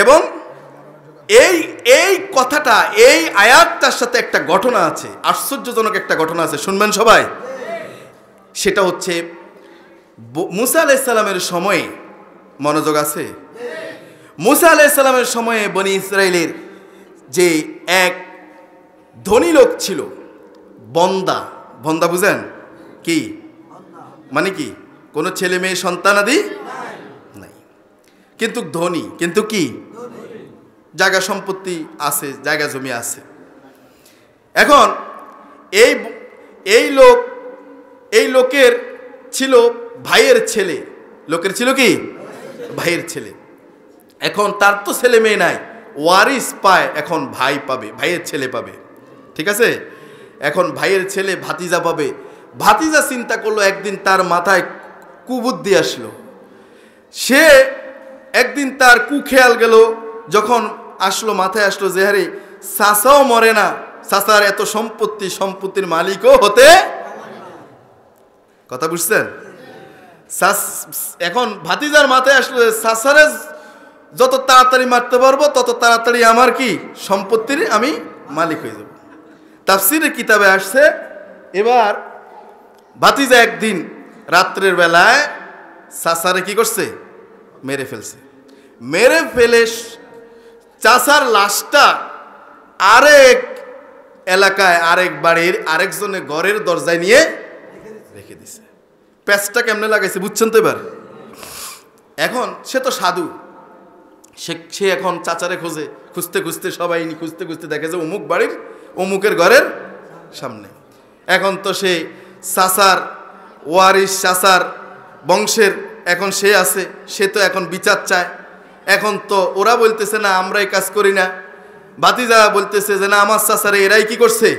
এবং এই কথাটা, এই আয়াতটার সাথে একটা ঘটনা আছে, আশ্চর্যজনক একটা ঘটনা আছে, শুনবেন সবাই। সেটা হচ্ছে মূসা আলাইহিস সালামের সময়ে, মনোযোগ আছে, মূসা আলাইহিস সালামের সময়ে বনি ইসরাইলের যে এক ধনী লোক ছিল, বন্দা। বন্দা বুঝেন কি মানে? কি কোনো ছেলে মেয়ে সন্তানাদি নাই, কিন্তু ধনী, কিন্তু কি জায়গা সম্পত্তি আছে, জায়গা জমি আছে। এখন এই লোকের ছিল ভাইয়ের ছেলে। লোকের ছিল কি? ভাইয়ের ছেলে। এখন তার তো ছেলে মেয়ে নাই, ওয়ারিস পায়, এখন ভাই পাবে, ভাইয়ের ছেলে পাবে, ঠিক আছে? এখন ভাইয়ের ছেলে ভাতিজা পাবে। ভাতিজা চিন্তা করলো, একদিন তার মাথায় কুবুদ্ধি আসলো। সে একদিন তার কুখেয়াল গেল, যখন আসলো মাথায় আসলো যে হারে চাচাও মরে না, চাচার এত সম্পত্তি, সম্পত্তির মালিকও হতে, কথা বুঝছেন? এখন ভাতিজার মাথায় আসলো চাচারে যত তাড়াতাড়ি মারতে পারবো তত তাড়াতাড়ি আমার কি সম্পত্তির আমি মালিক হয়ে যাব। তাফসীরের কিতাবে আসছে, এবার ভাতিজা একদিন রাত্রের বেলায় চাচারে কি করছে? মেরে ফেলছে। মেরে ফেলে চাচার লাশটা আরেক এলাকায়, আরেক বাড়ির আরেকজনের ঘরের দরজায় নিয়ে রেখে দিছে। প্যাচটা কেমনে লাগাইছে বুঝছেন তো? এবার এখন সে তো সাধু, সে এখন চাচারে খোঁজে, খুঁজতে খুঁজতে সবাই খুঁজতে খুঁজতে দেখে যে অমুক বাড়ির অমুকের ঘরের সামনে। এখন তো সে চাচার ওয়ারিস, চাচার বংশের এখন সে আছে, সে তো এখন বিচার চায়। এখন তো ওরা বলতেছে না আমরা এই কাজ করি না, ভাতিজা বলতেছে যে না আমার চাচারে এরাই কি করছে,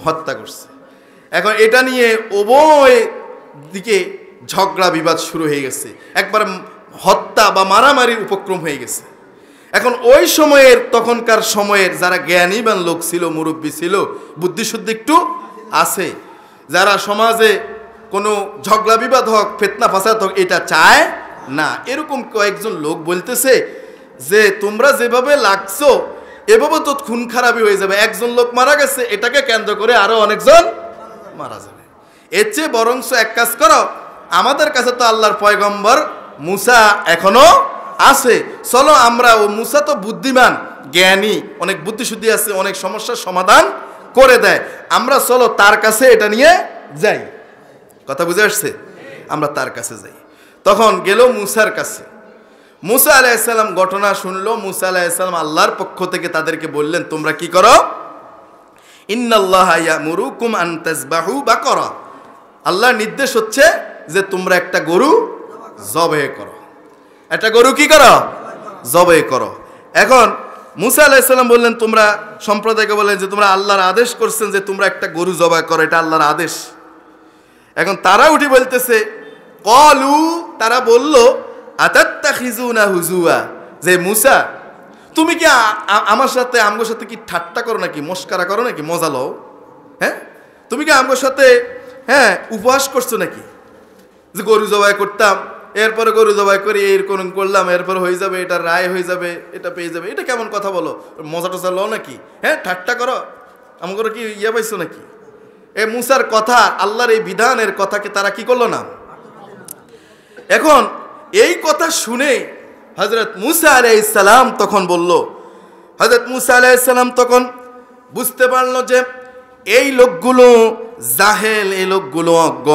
হত্যা করছে। এখন এটা নিয়ে উভয় দিকে ঝগড়া বিবাদ শুরু হয়ে গেছে, একবার হত্যা বা মারামারির উপক্রম হয়ে গেছে। এখন ওই সময়ের তখনকার সময়ের যারা জ্ঞানীবান লোক ছিল, মুরব্বী ছিল, বুদ্ধিশুদ্ধি একটু আছে, যারা সমাজে কোনো ঝগড়া বিবাদ হোক, ফিতনা ফাসাদ হোক, এটা চায় না। এরকম কয়েকজন লোক বলতেছে যে তোমরা যেভাবে লাগছো এভাবে তো খুন খারাপই হয়ে যাবে, একজন লোক মারা গেছে এটাকে কেন্দ্র করে আরো অনেকজন মারা যাবে। এর চেয়ে বরংস এক কাজ করো, আমাদের কাছে তো আল্লাহর পয়গম্বর মুসা এখনো আছে, চলো আমরা, ও মুসা তো বুদ্ধিমান জ্ঞানী, অনেক বুদ্ধিশুদ্ধি আছে, অনেক সমস্যার সমাধান করে দেয়, আমরা চলো তার কাছে এটা নিয়ে যাই। কথা বুঝে আসছে? আমরা তার কাছে যাই। তখন গেল মুসার কাছে। মুসা আলাইহিসসালাম ঘটনা শুনলো। মুসা আলাইহিসসালাম আল্লাহর পক্ষ থেকে তাদেরকে বললেন তোমরা কি করো, ইন্নাল্লাহা ইয়ামুরুকুম আন তাযবাহু বাকরা, আল্লাহর নির্দেশ হচ্ছে যে তোমরা একটা গরু জবাই করো, একটা গরু কি করো, জবাই করো। এখন মুসা আলাইহিসসালাম বললেন, তোমরা সম্প্রদায়কে বললেন যে তোমরা আল্লাহর আদেশ করছেন যে তোমরা একটা গরু জবাই করো, এটা আল্লাহর আদেশ। এখন তারা উঠি বলতেছে, কলু, তারা বলল, আতাত্তাখিজুনা হুজুয়া, যে মুসা তুমি কি আমার সাথে আমগোর সাথে কি ঠাট্টা করো নাকি, মস্কারা করো নাকি, মজা লও? হ্যাঁ, তুমি কি আমগোর সাথে উপহাস করছো নাকি, যে গরু জবাই করতাম, এরপরে গরু জবাই করে এরকম করলাম, এরপরে হয়ে যাবে, এটা রায় হয়ে যাবে, এটা পেয়ে যাবে, এটা কেমন কথা বলো, মজা টজা লও নাকি? হ্যাঁ, ঠাট্টা করো, আমগোর কি ইয়া পাইছো নাকি? এ মুসার কথা, আল্লাহর এই বিধানের কথাকে তারা কি করলো না। এখন এই কথা শুনে হযরত মুসা আলাইহিস সালাম তখন বলল, হযরত মুসা আলাইহিস সালাম তখন বুঝতে পারলো যে এই লোকগুলো জাহেল, এই লোকগুলো অজ্ঞ।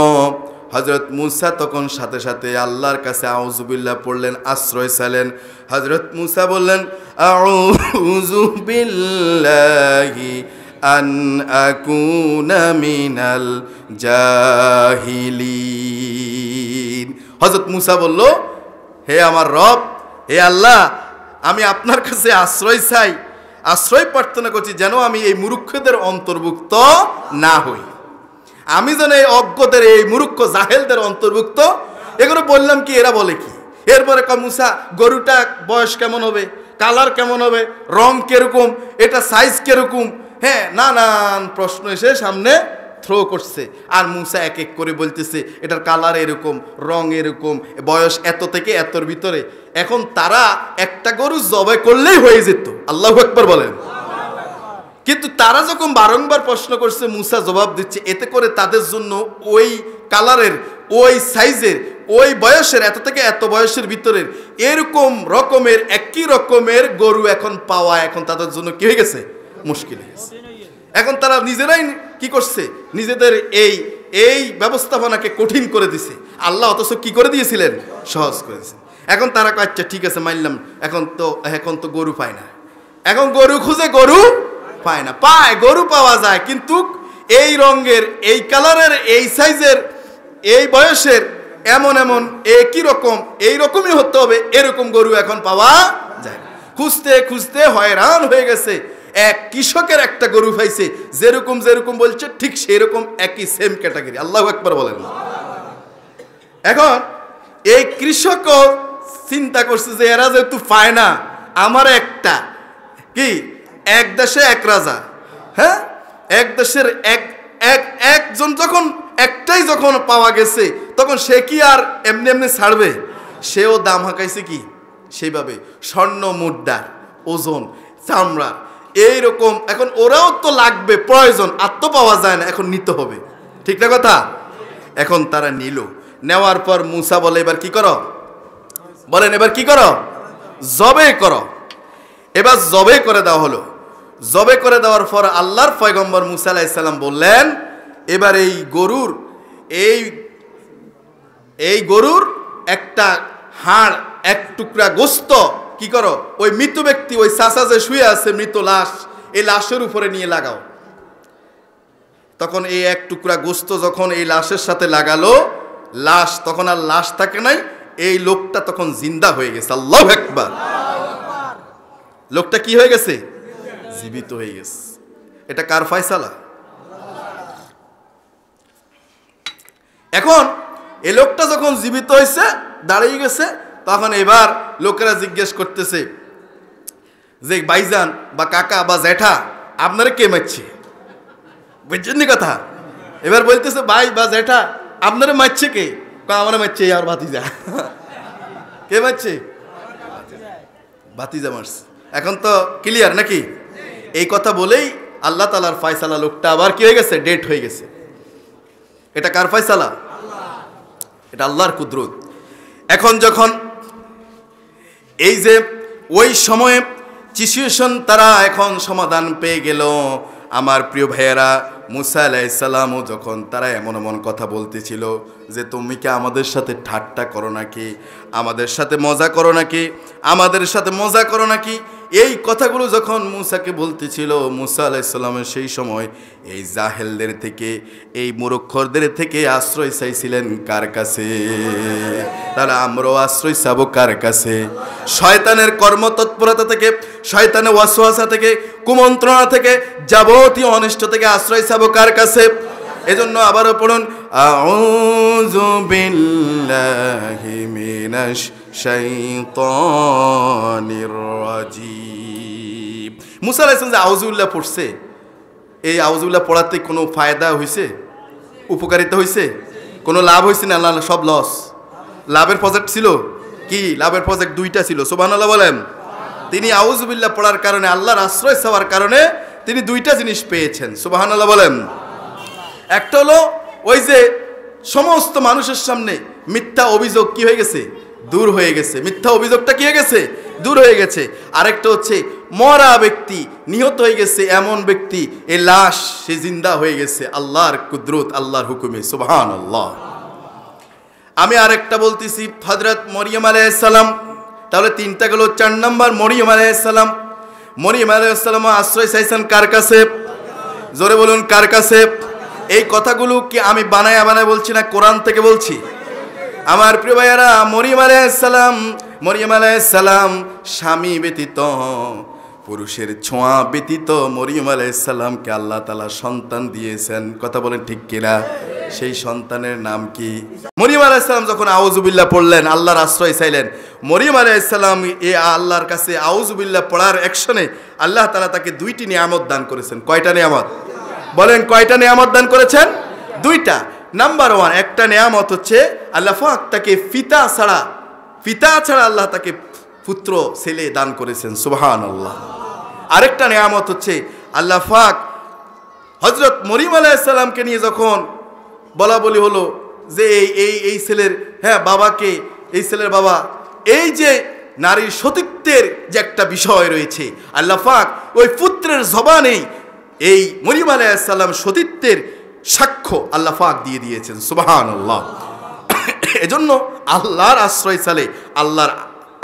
হযরত মুসা তখন সাথে সাথে আল্লাহর কাছে আউযুবিল্লাহ পড়লেন, আশ্রয় চাইলেন। হযরত মুসা বললেন, আউযু বিল্লাহি আন আকুনা মিনাল জাহিলিন। হযরত মুসা বলল, হে আমার রব, হে আল্লাহ, আমি আপনার কাছে আশ্রয় চাই, আশ্রয় প্রার্থনা করছি যেন আমি এই মূর্খদের অন্তর্ভুক্ত না হই, আমি যেন এই অজ্ঞদের, এই মূর্খ জাহেলদের অন্তর্ভুক্ত। এগুলো বললাম কি, এরা বলে কি? এরপরে মুসা, গরুটা বয়স কেমন হবে, কালার কেমন হবে, রং কিরকম, এটা সাইজ কিরকম, হ্যাঁ, নানান প্রশ্ন এসে সামনে থ্রো করছে। আর মুসা এক এক করে বলতেছে এটার কালার এরকম, রং এরকম, বয়স এত থেকে এতর ভিতরে। এখন তারা একটা গরু জবাই করলেই হয়ে যেত, আল্লাহু আকবার বলেন। কিন্তু তারা যখন বারংবার প্রশ্ন করছে, মুসা জবাব দিচ্ছে, এতে করে তাদের জন্য ওই কালারের, ওই সাইজের, ওই বয়সের, এত থেকে এত বয়সের ভিতরের এরকম রকমের একই রকমের গরু এখন পাওয়া এখন তাদের জন্য কি হয়ে গেছে, মুশকিল হয়ে গেছে। এখন তারা নিজেরাই কি করছে, নিজেদের এই এই ব্যবস্থাপনাকে কঠিন করে দিছে। আল্লাহ অথচ কি করে দিয়েছিলেন, সহজ করেছে। এখন তারা আচ্ছা ঠিক আছে মানলাম, এখন তো গরু পায় না, এখন গরু খুঁজে গরু পায় না, পায় গরু পাওয়া যায়, কিন্তু এই রঙের, এই কালারের, এই সাইজের, এই বয়সের, এমন এমন একই রকম, এই রকমই হতে হবে, এরকম গরু এখন পাওয়া যায়। খুঁজতে খুঁজতে হয়রান হয়ে গেছে। এক কৃষকের একটা গরু পাইছে, যেরকম যেরকম বলছে ঠিক সেরকম একই সেম ক্যাটাগরি, আল্লাহু আকবার বলেন। এখন এই কৃষকও চিন্তা করছে যে এরা যেহেতু পায় না, আমার একটা কি, এক দেশে এক রাজা, হ্যাঁ, এক দেশের একজন যখন একটাই যখন পাওয়া গেছে, তখন সে কি আর এমনি এমনি ছাড়বে? সেও দাম হাঁকাইছে কি সেইভাবে, স্বর্ণ মুদ্রার ওজন, চামড়া এইরকম। এখন ওরাও তো লাগবে, প্রয়োজন, আর তো পাওয়া যায় না, এখন নিতে হবে, ঠিক না কথা? এখন তারা নিল, নেওয়ার পর মুসা বলে এবার কি করো, বলেন এবার কি করো, জবে করো। এবার জবে করে দেওয়া হলো। জবে করে দেওয়ার পর আল্লাহর পয়গম্বর মুসা আলাইহিস সালাম বললেন, এবার এই গরুর একটা হাড়, এক টুকরা গোস্ত কি করো, ওই মৃত ব্যক্তি, ওই চাচা যে শুয়ে আছে মৃত লাশ, এই লাশের উপরে নিয়ে লাগাও। তখন এই এক টুকরা গোস্ত যখন এই লাশের সাথে লাগালো, লাশ তখন আর লাশ থাকে নাই, এই লোকটা তখন জিন্দা হয়ে গেছে। আল্লাহু আকবার। লোকটা কি হয়ে গেছে? জীবিত হয়ে গেছে। এটা কার ফয়সালা? এখন এই লোকটা যখন জীবিত হয়েছে, দাঁড়িয়ে গেছে, তখন এবার লোকেরা জিজ্ঞেস করতেছে যে ভাইজান বা কাকা বা জ্যাঠা আপনারা কে মারছে? বুঝছেন নি কথা? এবার বলতেছে ভাই বা জ্যাঠা আপনারা মারছে কে? আমরা মারছে আর ভাতিজা। কে মারছে? ভাতিজা মারছে। এখন তো ক্লিয়ার নাকি? এই কথা বলেই আল্লাহ তাআলার ফয়সালা, লোকটা আবার কি হয়ে গেছে? ডেট হয়ে গেছে। এটা কার ফয়সালা? এটা আল্লাহর কুদরত। এখন যখন এই যে ওই সময়ে সিচুয়েশন তারা এখন সমাধান পেয়ে গেল, আমার প্রিয় ভাইয়েরা, মুসা আলাইহিস সালামও যখন তারা এমন এমন কথা বলতেছিল যে তুমি কি আমাদের সাথে ঠাট্টা করো নাকি, আমাদের সাথে মজা করো নাকি, আমাদের সাথে মজা করো নাকি, এই কথাগুলো যখন মুসাকে বলতেছিল, মুসা আলাইহিস সালামের সেই সময় এই জাহেলদের থেকে, এই মুরুক্ষরদের থেকে আশ্রয় চাইছিলেন কার কাছে? তাহলে আমরাও আশ্রয় চাবো কার কাছে? শয়তানের কর্মতৎপরতা থেকে, শয়তানের ওয়াসওয়াসা থেকে, কুমন্ত্রণা থেকে, যাবতীয় অনিষ্ট থেকে আশ্রয় চাবো কার কাছে? এজন্য আবারও পড়ুন, আউযু বিল্লাহি মিনাশ শাইতানির রাজিম। মুসা আলাইহিস সালাম যে আউযুবিল্লাহ পড়ছে, এই আউযুবিল্লাহ পড়াতে কোনো ফায়দা হয়েছে? উপকারিতা হয়েছে? কোনো লাভ হয়েছে না? আল্লাহ সব লস। লাভের প্রজেক্ট ছিল কি? লাভের প্রজেক্ট দুইটা ছিল। সুবহানাল্লাহ বলেন। তিনি আউযুবিল্লাহ পড়ার কারণে, আল্লাহর আশ্রয় চাওয়ার কারণে তিনি দুইটা জিনিস পেয়েছেন। সুবহানাল্লাহ বলেন। একটা হলো ওই যে সমস্ত মানুষের সামনে মিথ্যা অভিযোগ কি হয়ে গেছে? দূর হয়ে গেছে। মিথ্যা অভিযোগটা কি হয়ে গেছে? দূর হয়ে গেছে। আরেকটা হচ্ছে মরা ব্যক্তি, নিহত হয়ে গেছে এমন ব্যক্তি, এই লাশ সে জিন্দা হয়ে গেছে আল্লাহর কুদরত, আল্লাহর হুকুমে। সুবহানাল্লাহ। আমি আরেকটা বলতেছি, হযরত মরিয়ম আলাইহিস সালাম, তাহলে তিনটা গেল। 4 নাম্বার মরিয়ম আলাইহিস সালাম। মরিয়ম আলাইহিস সালাম আশ্রয় চাইছেন কার কাছে? জোরে বলুন, কার কাছে? এই কথাগুলো কি আমি বানায় বলছি না, কোরআন থেকে বলছি? আমার প্রিয় ভাইয়ারা, মরিয়ম আলাইহিস সালাম স্বামী ব্যতীত, পুরুষের ছোঁয়া ব্যতীত মরিয়ম আলাইহিস সালামকে আল্লাহ তাআলা সন্তান দিয়েছেন। কথা বলেন ঠিক কিনা? সেই সন্তানের নাম কি? মরিয়ম আলাইহিস সালাম যখন আউযুবিল্লাহ পড়লেন, আল্লাহর আশ্রয় চাইলেন, মরিয়ম আলাইহিস সালাম এই আল্লাহর কাছে আউযুবিল্লাহ পড়ার অ্যাকশনে আল্লাহ তাআলা তাকে 2টি নিয়ামত দান করেছেন। কয়টা নিয়ামত? বলেন, কয়টা নিয়ামত দান করেছেন? 2টা। নাম্বার 1, একটা নিয়ামত হচ্ছে আল্লাহ পাক তাকে পিতা ছাড়া আল্লাহ তাকে পুত্র ছেলে দান করেছেন। সুবহানাল্লাহ। আরেকটা নিয়ামত হচ্ছে আল্লাহ পাক হযরত মরিয়ম আলাইহিস সালামকে নিয়ে যখন বলা বলি হলো যে এই ছেলের বাবাকে, এই ছেলের বাবা, এই যে নারীর সতীত্বের যে একটা বিষয় রয়েছে, আল্লাহ পাক ওই পুত্রের জবানেই এই মরিয়ম আলাইহিস সালাম সতীত্বের সাক্ষ্য আল্লাহ পাক দিয়ে দিয়েছেন। সুবহানাল্লাহ। এজন্য আল্লাহর আশ্রয় চালে, আল্লাহর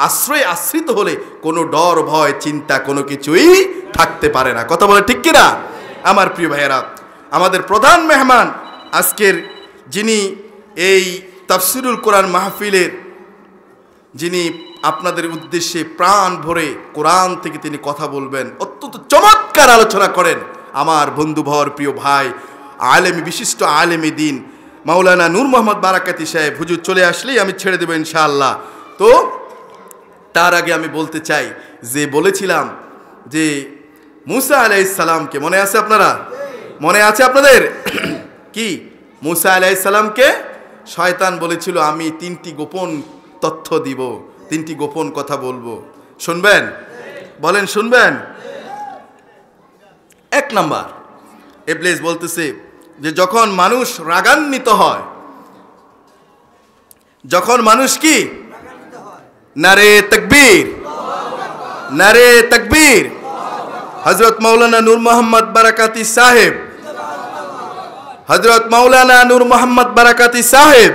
আশ্রয় আশ্রিত হলে কোনো ডর ভয় চিন্তা কোনো কিছুই থাকতে পারে না। কথা বলে ঠিক কিনা? আমার প্রিয় ভাইয়েরা, আমাদের প্রধান মেহমান আজকের, যিনি এই তাফসিরুল কোরআন মাহফিলের, যিনি আপনাদের উদ্দেশ্যে প্রাণ ভরে কোরআন থেকে তিনি কথা বলবেন, অত্যন্ত চমৎকার আলোচনা করেন, আমার বন্ধুভর প্রিয় ভাই, আলেমী, বিশিষ্ট আলেমী দিন মাওলানা নূর মোহাম্মদ বারাকাতি সাহেব। হুজুর চলে আসলেই আমি ছেড়ে দেবো ইনশাআল্লাহ। তো তার আগে আমি বলতে চাই যে বলেছিলাম যে মুসা আলাইহিস সালামকে, মনে আছে আপনারা? মনে আছে আপনাদের? কি মুসা আলাইহিস সালামকে শয়তান বলেছিল আমি 3টি গোপন তথ্য দিব, 3টি গোপন কথা বলবো, শুনবেন? বলেন, শুনবেন? 1 নাম্বার, ইবলিস বলতেছে যে যখন মানুষ রাগান্বিত হয়, যখন মানুষ কি, নারে তাকবীর, নারে তাকবীর। হযরত মাওলানা নূর মোহাম্মদ বারাকাতি সাহেব, হযরত মাওলানা নূর মোহাম্মদ বারাকাতি সাহেব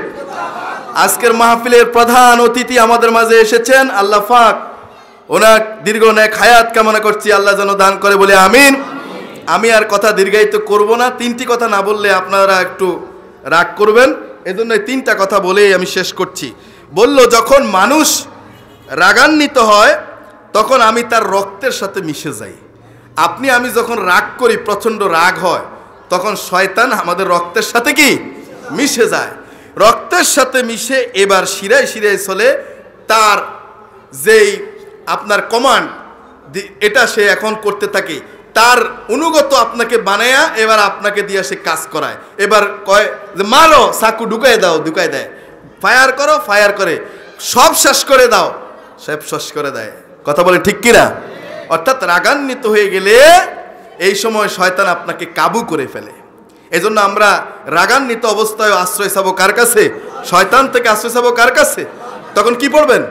আজকের মাহফিলের প্রধান অতিথি আমাদের মাঝে এসেছেন। আল্লাহ পাক ওনার দীর্ঘ নেক হায়াত কামনা করছি, আল্লাহ যেন দান করে বলে আমিন। আমি আর কথা দীর্ঘায়িত করব না, 3টি কথা না বললে আপনারা একটু রাগ করবেন, এজন্য 3টা কথা বলেই আমি শেষ করছি। বলল, যখন মানুষ রাগান্বিত হয় তখন আমি তার রক্তের সাথে মিশে যাই। আপনি আমি যখন রাগ করি, প্রচণ্ড রাগ হয়, তখন শয়তান আমাদের রক্তের সাথে কি মিশে যায়। রক্তের সাথে মিশে এবার শিরায় শিরায় চলে, তার যেই আপনার কমান্ড এটা সে এখন করতে থাকে, তার অনুগত আপনাকে বানায়া এবার আপনাকে দিয়ে সে কাজ করায়। এবার কয় যে মারো, চাকু ঢুকাই দাও, ঢুকাই দেয়, ফায়ার করো, ফায়ার করে, সব শেষ করে দাও, সব শেষ করে দেয়। কথা বলে ঠিক কিনা? অর্থাৎ রাগান্বিত হয়ে গেলে এই সময় শয়তান আপনাকে কাবু করে ফেলে। এজন্য আমরা রাগান্বিত অবস্থায় আশ্রয় চাবো কার কাছে? শয়তান থেকে আশ্রয় চাবো কার কাছে? তখন কি পড়বেন?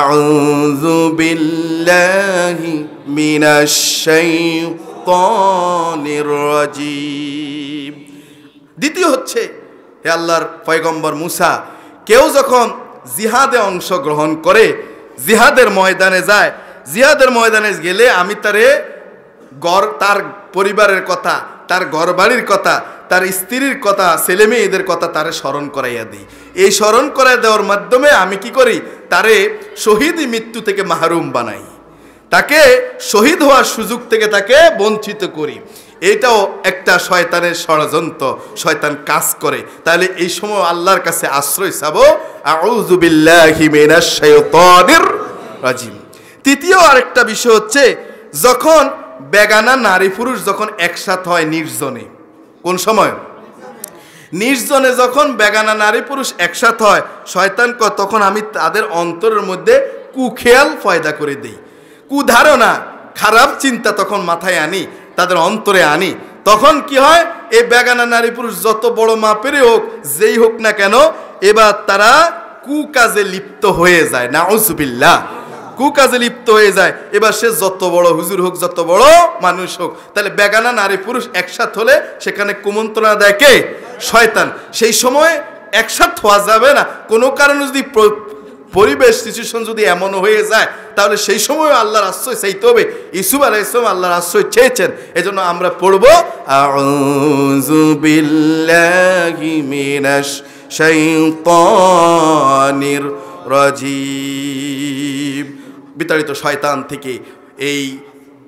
আউযু বিল্লাহি মিনাশ শাইতানির রাজিম। দ্বিতীয় হচ্ছে, হে আল্লাহর পয়গম্বর মুসা, কেউ যখন জিহাদে অংশগ্রহণ করে, জিহাদের ময়দানে যায়, জিহাদের ময়দানে গেলে আমি তার পরিবারের কথা, তার ঘরবাড়ির কথা, তার স্ত্রীর কথা, ছেলে মেয়েদের কথা তারে স্মরণ করাইয়া দিই। এই স্মরণ করাই দেওয়ার মাধ্যমে আমি কি করি? তারে শহীদি মৃত্যু থেকে মাহরুম বানাই, তাকে শহীদ হওয়ার সুযোগ থেকে তাকে বঞ্চিত করি। এটাও একটা শয়তানের ষড়যন্ত্র, শয়তান কাজ করে। তাহলে এই সময় আল্লাহর কাছে আশ্রয় চাবো, আউযু বিল্লাহি মিনাশ শাইতানির রাজিম। তৃতীয় আরেকটা বিষয় হচ্ছে, যখন বেগানা নারী পুরুষ যখন একসাথে হয় নির্জনে, কোন সময়? নির্জনে যখন বেগানা নারী পুরুষ একসাথে হয়, শয়তান কয় তখন আমি তাদের অন্তরের মধ্যে কুখেয়াল পয়দা করে দিই, কুধারণা, খারাপ চিন্তা তখন মাথায় আনি, তাদের অন্তরে আনি। তখন কি হয়? এই বেগানা নারী পুরুষ যত বড় মাপেরই হোক, যেই হোক না কেন, এবার তারা কুকাজে লিপ্ত হয়ে যায়। নাউযুবিল্লাহ, কুকাজে লিপ্ত হয়ে যায়। এবার সে যত বড় হুজুর হোক, যত বড় মানুষ হোক, তাহলে বেগানা নারী পুরুষ একসাথে হলে সেখানে কুমন্ত্রণা দেয় কে? শয়তান। সেই সময় একসাথে হওয়া যাবে না। কোনো কারণে যদি পরিবেশ সিচুয়েশন যদি এমন হয়ে যায়, তাহলে সেই সময় আল্লাহর আশ্রয় চাইতে হবে। ইউসুফ আলাইহিস সালাম আল্লাহর আশ্রয় চেয়েছেন। এজন্য আমরা পড়ব, আউযু বিল্লাহি মিনাশ শাইতানির রাজিম। বিতাড়িত শয়তান থেকে এই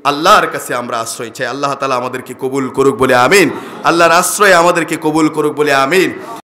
আল্লাহর কাছে আমরা আশ্রয় চাই। আল্লাহ তাআলা আমাদেরকে কবুল করুক বলে আমিন। আল্লাহর আশ্রয় আমাদেরকে কবুল করুক বলে আমিন।